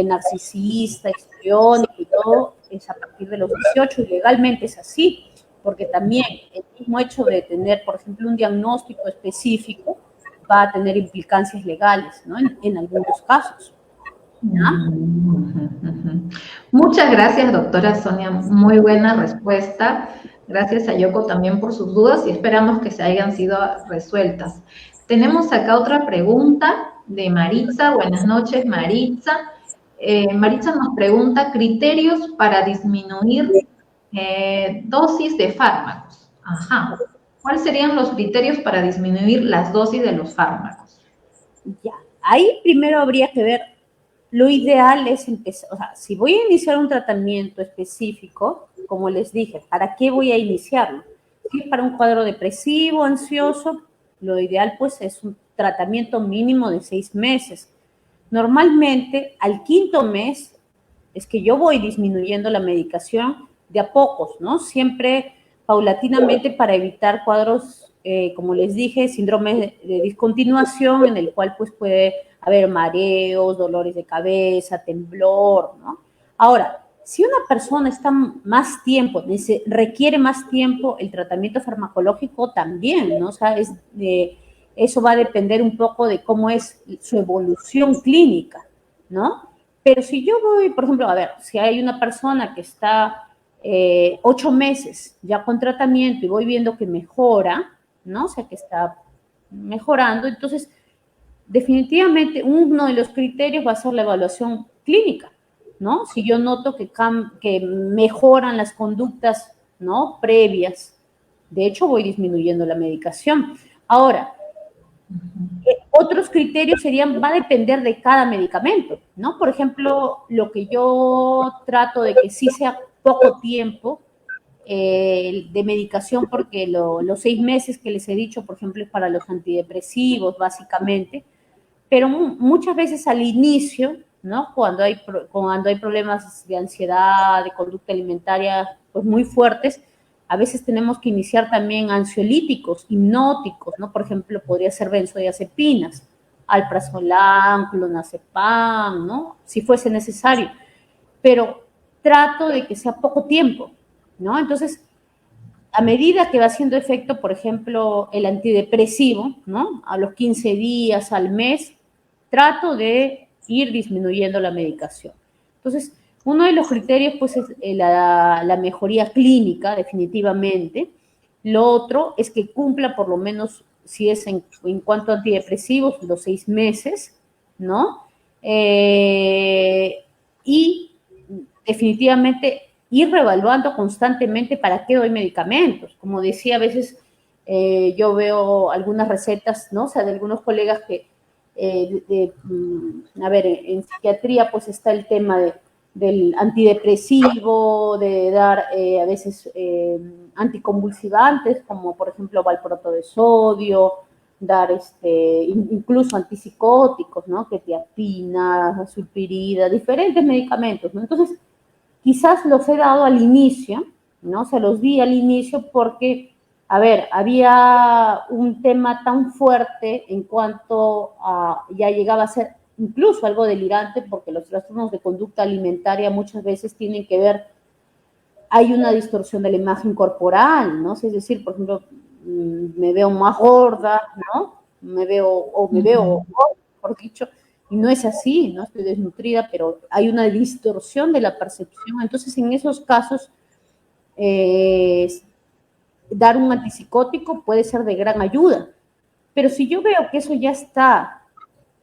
narcisista, histriónico y todo, es a partir de los 18 y legalmente es así, porque también el mismo hecho de tener, por ejemplo, un diagnóstico específico va a tener implicancias legales, ¿no? En algunos casos. ¿No? Muchas gracias, doctora Sonia. Muy buena respuesta. Gracias a Yoko también por sus dudas y esperamos que se hayan sido resueltas. Tenemos acá otra pregunta de Maritza. Buenas noches, Maritza. Maritza nos pregunta criterios para disminuir dosis de fármacos. Ajá. ¿Cuáles serían los criterios para disminuir las dosis de los fármacos? Ya, ahí primero habría que ver, lo ideal es empezar, o sea, si voy a iniciar un tratamiento específico, como les dije, ¿para qué voy a iniciarlo? Si es para un cuadro depresivo, ansioso, lo ideal pues es un tratamiento mínimo de 6 meses. Normalmente, al quinto mes, es que yo voy disminuyendo la medicación de a pocos, ¿no? Siempre paulatinamente para evitar cuadros, como les dije, síndrome de discontinuación, en el cual pues puede haber mareos, dolores de cabeza, temblor, ¿no? Ahora, si una persona está más tiempo, requiere más tiempo, el tratamiento farmacológico también, ¿no? O sea, eso va a depender un poco de cómo es su evolución clínica, ¿no? Pero si yo voy, por ejemplo, a ver, si hay una persona que está 8 meses ya con tratamiento y voy viendo que mejora, ¿no? O sea, que está mejorando, entonces definitivamente uno de los criterios va a ser la evaluación clínica, ¿no? Si yo noto que mejoran las conductas, ¿no? Previas, de hecho voy disminuyendo la medicación. Ahora, otros criterios serían, va a depender de cada medicamento, ¿no? Por ejemplo, lo que yo trato de que sí sea poco tiempo de medicación, porque los 6 meses que les he dicho, por ejemplo, es para los antidepresivos, básicamente, pero muchas veces al inicio, ¿no? Cuando hay problemas de ansiedad, de conducta alimentaria, pues muy fuertes, a veces tenemos que iniciar también ansiolíticos, hipnóticos, ¿no? Por ejemplo, podría ser benzodiazepinas, alprazolam, clonazepam, ¿no? Si fuese necesario. Pero trato de que sea poco tiempo, ¿no? Entonces, a medida que va haciendo efecto, por ejemplo, el antidepresivo, ¿no? A los 15 días, al mes, trato de ir disminuyendo la medicación. Entonces, uno de los criterios, pues, es la mejoría clínica, definitivamente. Lo otro es que cumpla por lo menos, si es en cuanto a antidepresivos, los 6 meses, ¿no? Y definitivamente ir reevaluando constantemente para qué doy medicamentos. Como decía, a veces yo veo algunas recetas, ¿no? O sea, de algunos colegas que, a ver, en psiquiatría pues está el tema del antidepresivo, de dar a veces anticonvulsivantes, como por ejemplo valproato de sodio, dar incluso antipsicóticos, ¿no? Quetiapina, sulpirida, diferentes medicamentos, ¿no? Entonces, quizás los he dado al inicio, ¿no? Se los di al inicio porque a ver, había un tema tan fuerte en cuanto a, ya llegaba a ser incluso algo delirante, porque los trastornos de conducta alimentaria muchas veces tienen que ver, hay una distorsión de la imagen corporal, ¿no? Es decir, por ejemplo, me veo más gorda, ¿no? Me veo gorda, mejor dicho, y no es así, ¿no? Estoy desnutrida, pero hay una distorsión de la percepción. Entonces, en esos casos, dar un antipsicótico puede ser de gran ayuda. Pero si yo veo que eso ya está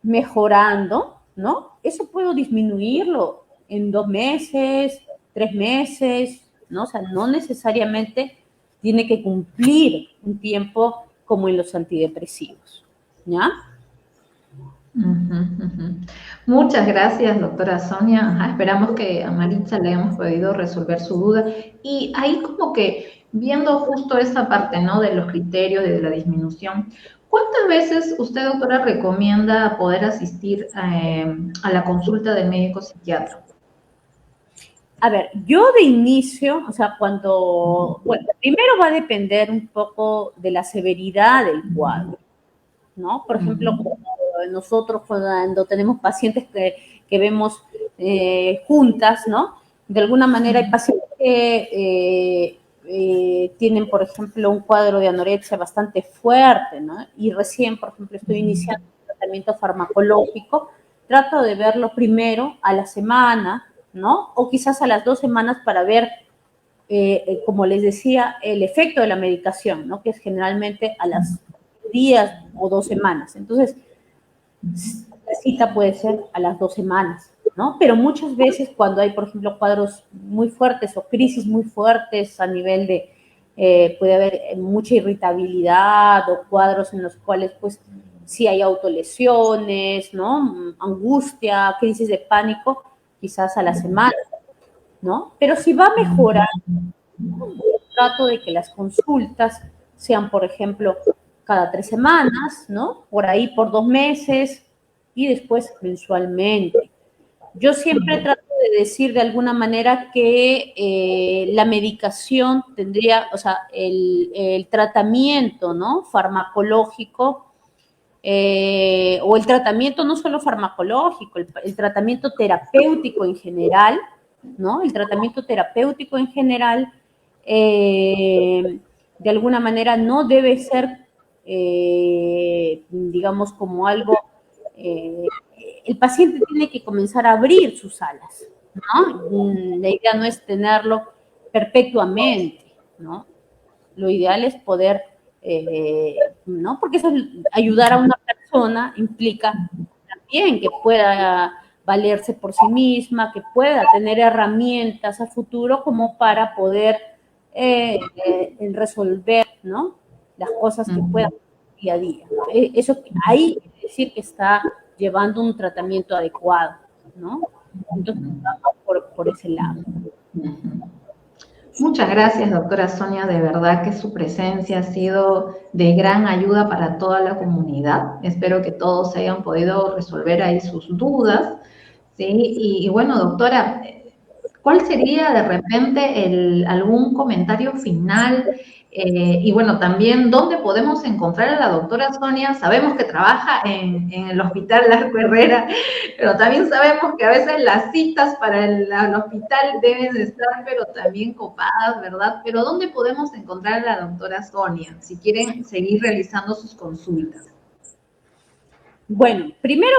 mejorando, ¿no? Eso puedo disminuirlo en 2 meses, 3 meses, ¿no? O sea, no necesariamente tiene que cumplir un tiempo como en los antidepresivos, ¿ya? Muchas gracias, doctora Sonia. Ajá, esperamos que a Maritza le hayamos podido resolver su duda. Y ahí como que viendo justo esa parte, ¿no? De los criterios, de la disminución. ¿Cuántas veces usted, doctora, recomienda poder asistir a la consulta del médico psiquiatra? A ver, yo de inicio, o sea, bueno, primero va a depender un poco de la severidad del cuadro, ¿no? Por ejemplo, nosotros cuando tenemos pacientes que vemos juntas, ¿no? De alguna manera hay pacientes que tienen, por ejemplo, un cuadro de anorexia bastante fuerte, ¿no? Y recién, por ejemplo, estoy iniciando un tratamiento farmacológico, trato de verlo primero a la semana, ¿no? O quizás a las 2 semanas para ver, como les decía, el efecto de la medicación, ¿no? Que es generalmente a las días o 2 semanas. Entonces, la cita puede ser a las 2 semanas, ¿no? Pero muchas veces cuando hay, por ejemplo, cuadros muy fuertes o crisis muy fuertes a nivel de, puede haber mucha irritabilidad o cuadros en los cuales, pues, sí hay autolesiones, ¿no? Angustia, crisis de pánico, quizás a la semana, ¿no? Pero si va a mejorar, trato de que las consultas sean, por ejemplo, cada 3 semanas, ¿no? Por ahí por 2 meses y después mensualmente. Yo siempre trato de decir de alguna manera que la medicación tendría, o sea, el tratamiento, ¿no? Farmacológico, o el tratamiento no solo farmacológico, el tratamiento terapéutico en general, ¿no? El tratamiento terapéutico en general, de alguna manera no debe ser, digamos, como algo, el paciente tiene que comenzar a abrir sus alas, ¿no? La idea no es tenerlo perpetuamente, ¿no? Lo ideal es poder, ¿no? Porque eso, ayudar a una persona implica también que pueda valerse por sí misma, que pueda tener herramientas a futuro como para poder resolver, ¿no? Las cosas que puedan día a día. Eso ahí quiere decir que está llevando un tratamiento adecuado, ¿no? Entonces, vamos por ese lado. Muchas gracias, doctora Sonia. De verdad que su presencia ha sido de gran ayuda para toda la comunidad. Espero que todos hayan podido resolver ahí sus dudas. ¿Sí? Y bueno, doctora, ¿cuál sería de repente algún comentario final? Y bueno, también, ¿dónde podemos encontrar a la doctora Sonia? Sabemos que trabaja en el Hospital Larco Herrera, pero también sabemos que a veces las citas para el hospital deben de estar, pero también copadas, ¿verdad? Pero ¿dónde podemos encontrar a la doctora Sonia si quieren seguir realizando sus consultas? Bueno, primero,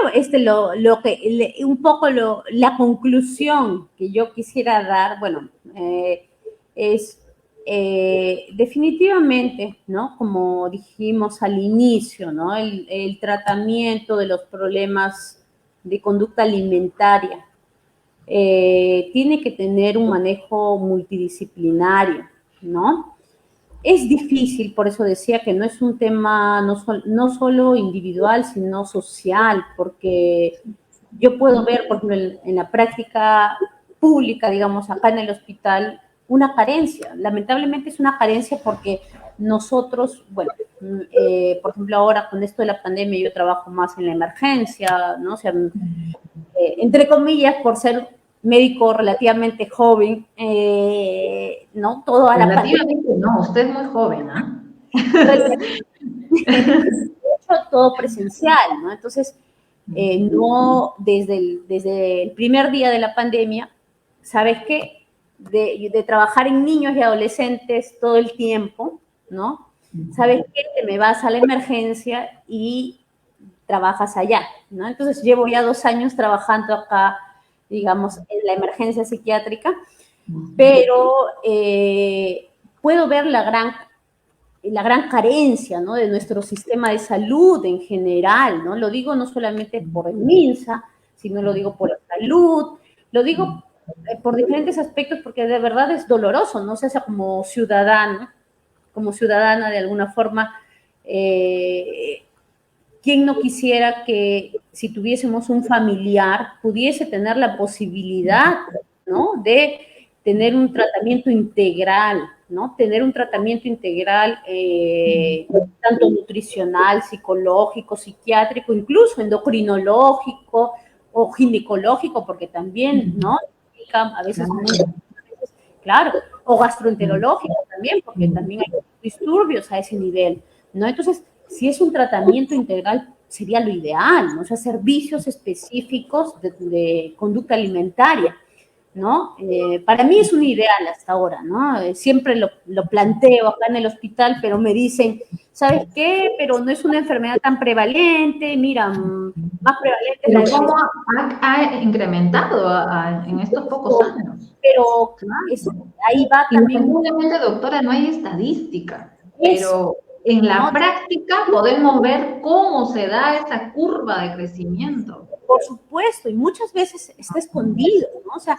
un poco la conclusión que yo quisiera dar, bueno, es definitivamente, ¿no? Como dijimos al inicio, ¿no? El tratamiento de los problemas de conducta alimentaria tiene que tener un manejo multidisciplinario, ¿no? Es difícil, por eso decía que no es un tema no solo individual, sino social, porque yo puedo ver, por ejemplo, en la práctica pública, digamos, acá en el hospital, una carencia. Lamentablemente es una carencia porque nosotros, bueno, por ejemplo, ahora con esto de la pandemia yo trabajo más en la emergencia, ¿no? O sea, entre comillas, por ser médico relativamente joven, ¿no? Todo a la pandemia. Relativamente no, usted es muy joven, ¿ah? todo presencial, ¿no? Entonces, no, desde el primer día de la pandemia, ¿sabes qué? De trabajar en niños y adolescentes todo el tiempo, ¿no? ¿Sabes qué? Te me vas a la emergencia y trabajas allá, ¿no? Entonces llevo ya 2 años trabajando acá, digamos, en la emergencia psiquiátrica, pero puedo ver la gran carencia, ¿no? De nuestro sistema de salud en general, ¿no? Lo digo no solamente por el MINSA, sino lo digo por la salud, lo digo por diferentes aspectos porque de verdad es doloroso, ¿no? O sea, como ciudadana de alguna forma, ¿quién no quisiera que si tuviésemos un familiar pudiese tener la posibilidad, ¿no? De tener un tratamiento integral, ¿no? Tener un tratamiento integral, tanto nutricional, psicológico, psiquiátrico, incluso endocrinológico o ginecológico, porque también, ¿no? A veces, claro, o gastroenterológico también, porque también hay disturbios a ese nivel, ¿no? Entonces, si es un tratamiento integral, sería lo ideal, ¿no? O sea, servicios específicos de conducta alimentaria, ¿no? Para mí es un ideal hasta ahora, ¿no? Siempre lo planteo acá en el hospital, pero me dicen, ¿sabes qué? Pero no es una enfermedad tan prevalente, mira, más prevalente es Pero la ¿cómo ha incrementado en estos pocos años? pero Claro. ahí va también. Indudablemente, doctora, no hay estadística, Eso, pero en la ¿no? práctica podemos ver cómo se da esa curva de crecimiento. Por supuesto, y muchas veces está escondido, ¿no? O sea,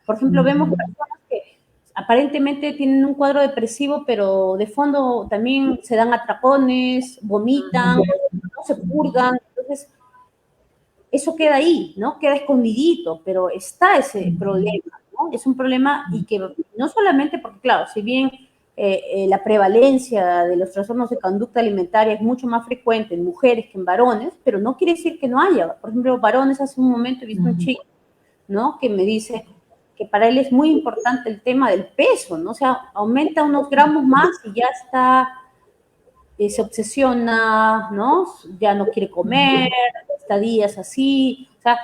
por ejemplo, vemos personas que aparentemente tienen un cuadro depresivo, pero de fondo también se dan atracones, vomitan, no se purgan, entonces eso queda ahí, ¿no? Queda escondidito, pero está ese problema, ¿no? Es un problema y que no solamente porque, claro, si bien la prevalencia de los trastornos de conducta alimentaria es mucho más frecuente en mujeres que en varones, pero no quiere decir que no haya. Por ejemplo, varones, hace un momento he visto un chico, ¿no? Que me dice que para él es muy importante el tema del peso, ¿no? O sea, aumenta unos gramos más y ya está, se obsesiona, ¿no? Ya no quiere comer, está días así, o sea,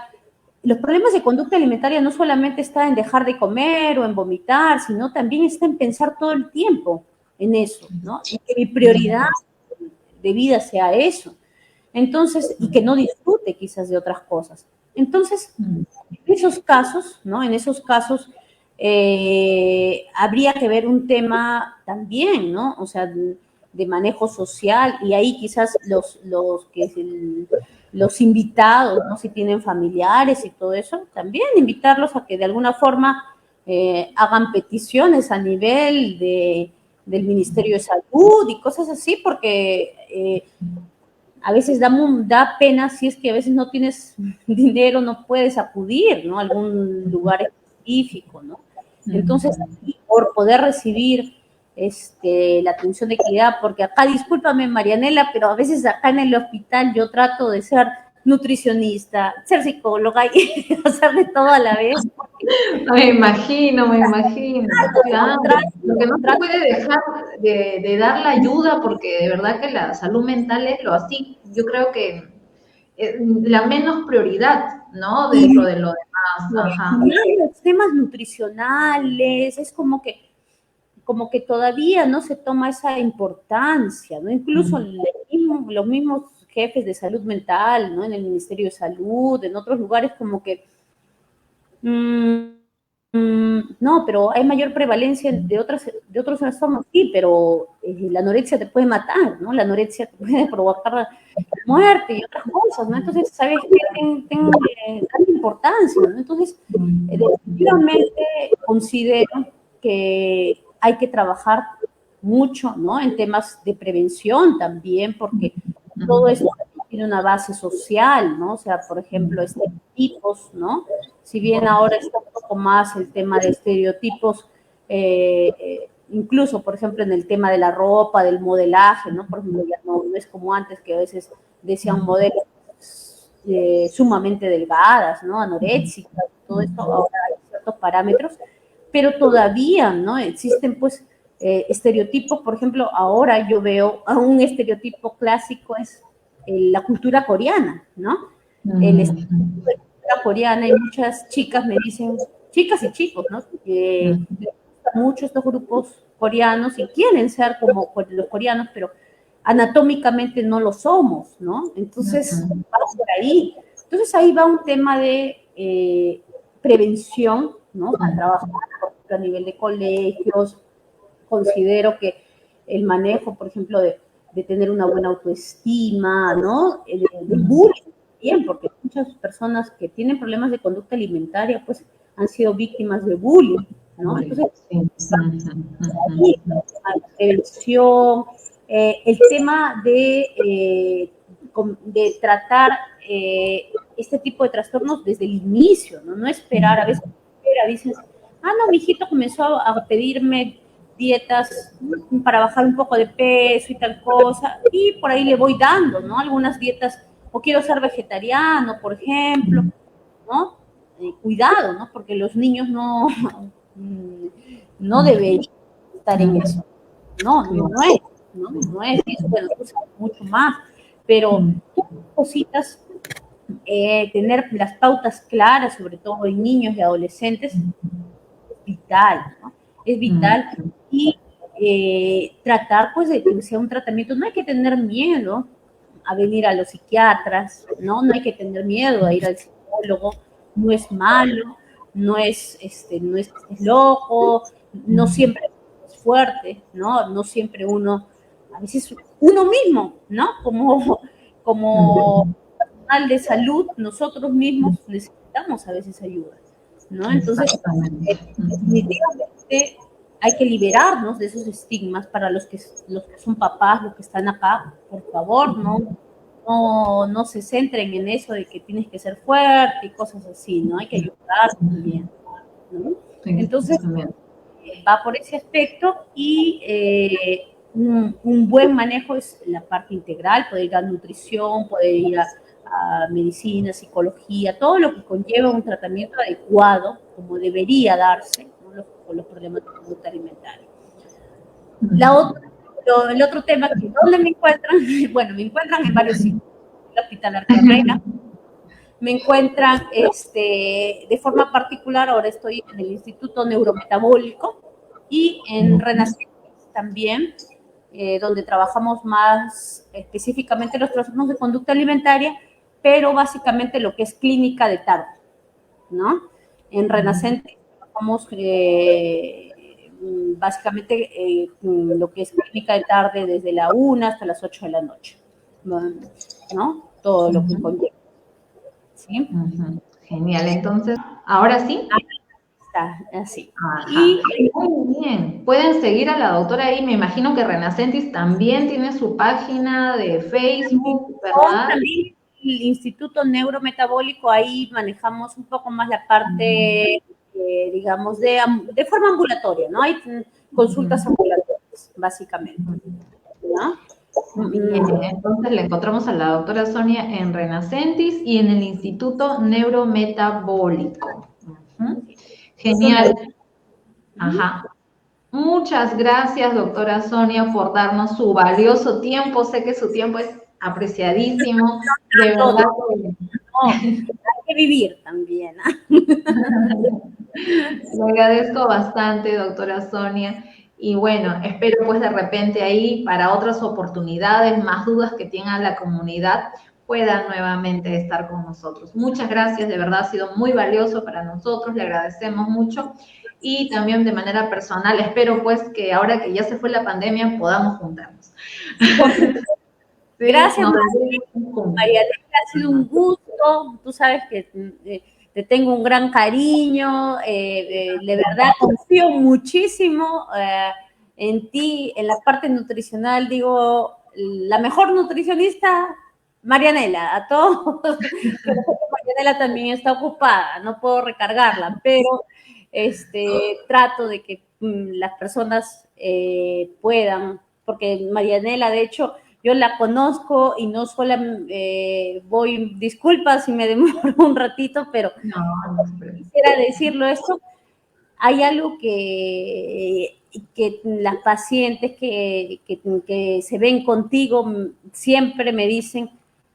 los problemas de conducta alimentaria no solamente está en dejar de comer o en vomitar, sino también está en pensar todo el tiempo en eso, ¿no? Y que mi prioridad de vida sea eso. Entonces, y que no disfrute quizás de otras cosas. Entonces, en esos casos, ¿no? En esos casos, habría que ver un tema también, ¿no? O sea, de manejo social, y ahí quizás los invitados, ¿no? Si tienen familiares y todo eso, también invitarlos a que de alguna forma hagan peticiones a nivel del Ministerio de Salud y cosas así, porque a veces da pena si es que a veces no tienes dinero, no puedes acudir, ¿no? A algún lugar específico, ¿no? Entonces, por poder recibir la atención de equidad, porque acá, discúlpame Marianela, pero a veces acá en el hospital yo trato de ser nutricionista, ser psicóloga y hacer de todo a la vez. Me imagino, me imagino. Claro. Lo que no se puede dejar de dar la ayuda, porque de verdad que la salud mental es lo así. Yo creo que la menos prioridad, ¿no? Dentro de lo demás. Ajá. Los temas nutricionales, es como que todavía no se toma esa importancia, ¿no? Incluso los mismos jefes de salud mental, ¿no? En el Ministerio de Salud, en otros lugares, como que no, pero hay mayor prevalencia de otros trastornos, sí, pero la anorexia te puede matar, ¿no? La anorexia te puede provocar muerte y otras cosas, ¿no? Entonces, ¿sabes qué? Ten tanta importancia, ¿no? Entonces, definitivamente considero que hay que trabajar mucho, ¿no? En temas de prevención también, porque todo esto tiene una base social, ¿no? O sea, por ejemplo, estereotipos, ¿no? Si bien ahora está un poco más el tema de estereotipos, incluso, por ejemplo, en el tema de la ropa, del modelaje, ¿no? Por ejemplo, ya no es como antes que a veces decían modelos sumamente delgadas, ¿no? Anoréxicas, todo esto, ahora hay ciertos parámetros, pero todavía, ¿no? Existen, pues, estereotipos. Por ejemplo, ahora yo veo a un estereotipo clásico es la cultura coreana, ¿no? El estereotipo de la cultura coreana, y muchas chicas me dicen, chicas y chicos, ¿no? Les gustan mucho estos grupos coreanos y quieren ser como los coreanos, pero anatómicamente no lo somos, ¿no? Entonces, vamos por ahí. Entonces, ahí va un tema de prevención, ¿no? A trabajar a nivel de colegios. Considero que el manejo, por ejemplo, de tener una buena autoestima, ¿no? Del bullying también, porque muchas personas que tienen problemas de conducta alimentaria, pues, han sido víctimas de bullying, ¿no? Entonces, la prevención, el tema de tratar este tipo de trastornos desde el inicio, ¿no? No esperar, a veces dices, no, mi hijito comenzó a pedirme dietas para bajar un poco de peso y tal cosa, y por ahí le voy dando, ¿no? Algunas dietas, o quiero ser vegetariano, por ejemplo, ¿no? Cuidado, ¿no? Porque los niños no deberían estar en eso. No es, no es, y eso, bueno, tú sabes mucho más, pero cositas, tener las pautas claras, sobre todo en niños y adolescentes, es vital, ¿no? Es vital, y tratar, pues, de que sea un tratamiento. No hay que tener miedo a venir a los psiquiatras, ¿no? No hay que tener miedo a ir al psicólogo, no es malo, no es loco, no siempre es fuerte, ¿no? No siempre uno, a veces uno mismo, ¿no? Como personal de salud, nosotros mismos necesitamos a veces ayuda, ¿no? Entonces, definitivamente hay que liberarnos de esos estigmas para los que son papás, los que están acá. Por favor, no se centren en eso de que tienes que ser fuerte y cosas así, ¿no? Hay que ayudar también, ¿no? Entonces, va por ese aspecto, y un buen manejo es la parte integral, poder ir a nutrición, poder ir a medicina, psicología, todo lo que conlleva un tratamiento adecuado, como debería darse, ¿no? Con los problemas de conducta alimentaria. El otro tema, que ¿dónde me encuentran? Bueno, me encuentran en varios sitios. En el Hospital Arcarrena, me encuentran de forma particular, ahora estoy en el Instituto Neurometabólico y en Renacentes también, donde trabajamos más específicamente los trastornos de conducta alimentaria, pero básicamente lo que es clínica de tarde, ¿no? En Renacentes trabajamos básicamente lo que es clínica de tarde desde la 1 hasta las 8 de la noche, ¿no? Todo lo que conlleva. ¿Sí? Genial, entonces, ahora sí. Está así. Y muy bien, pueden seguir a la doctora ahí. Me imagino que Renacentis también tiene su página de Facebook, ¿verdad? También el Instituto Neurometabólico, ahí manejamos un poco más la parte, digamos, de forma ambulatoria, ¿no? Hay consultas ambulatorias, básicamente, ¿no? Bien, entonces le encontramos a la doctora Sonia en Renacentis y en el Instituto Neurometabólico. Genial. Ajá. Muchas gracias, doctora Sonia, por darnos su valioso tiempo. Sé que su tiempo es apreciadísimo. De verdad. Hay que vivir también. Le agradezco bastante, doctora Sonia. Y bueno, espero pues de repente ahí para otras oportunidades, más dudas que tenga la comunidad, puedan nuevamente estar con nosotros. Muchas gracias, de verdad ha sido muy valioso para nosotros, le agradecemos mucho. Y también de manera personal, espero pues que ahora que ya se fue la pandemia podamos juntarnos. Gracias, María, ha sido un gusto. Tú sabes que te tengo un gran cariño, de verdad confío muchísimo en ti, en la parte nutricional. Digo, la mejor nutricionista, Marianela, a todos. Marianela también está ocupada, no puedo recargarla, pero trato de que las personas puedan, porque Marianela, de hecho, yo la conozco y no solo disculpa si me demoro un ratito, pero quisiera decirlo esto, hay algo que las pacientes que se ven contigo siempre me dicen,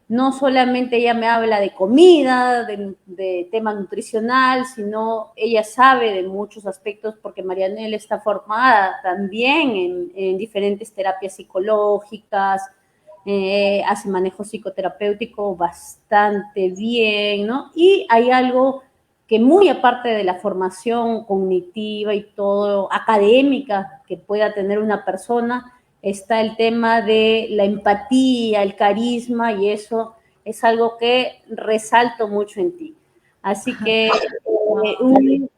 no solamente ella me habla de comida, de tema nutricional, sino ella sabe de muchos aspectos porque Marianela está formada también en diferentes terapias psicológicas, hace manejo psicoterapéutico bastante bien, ¿no? Y hay algo que muy aparte de la formación cognitiva y todo, académica que pueda tener una persona, está el tema de la empatía, el carisma, y eso es algo que resalto mucho en ti. Así que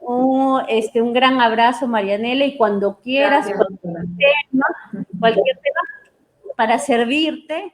un gran abrazo, Marianela, y cuando quieras, Gracias, doctora. cualquier tema para servirte,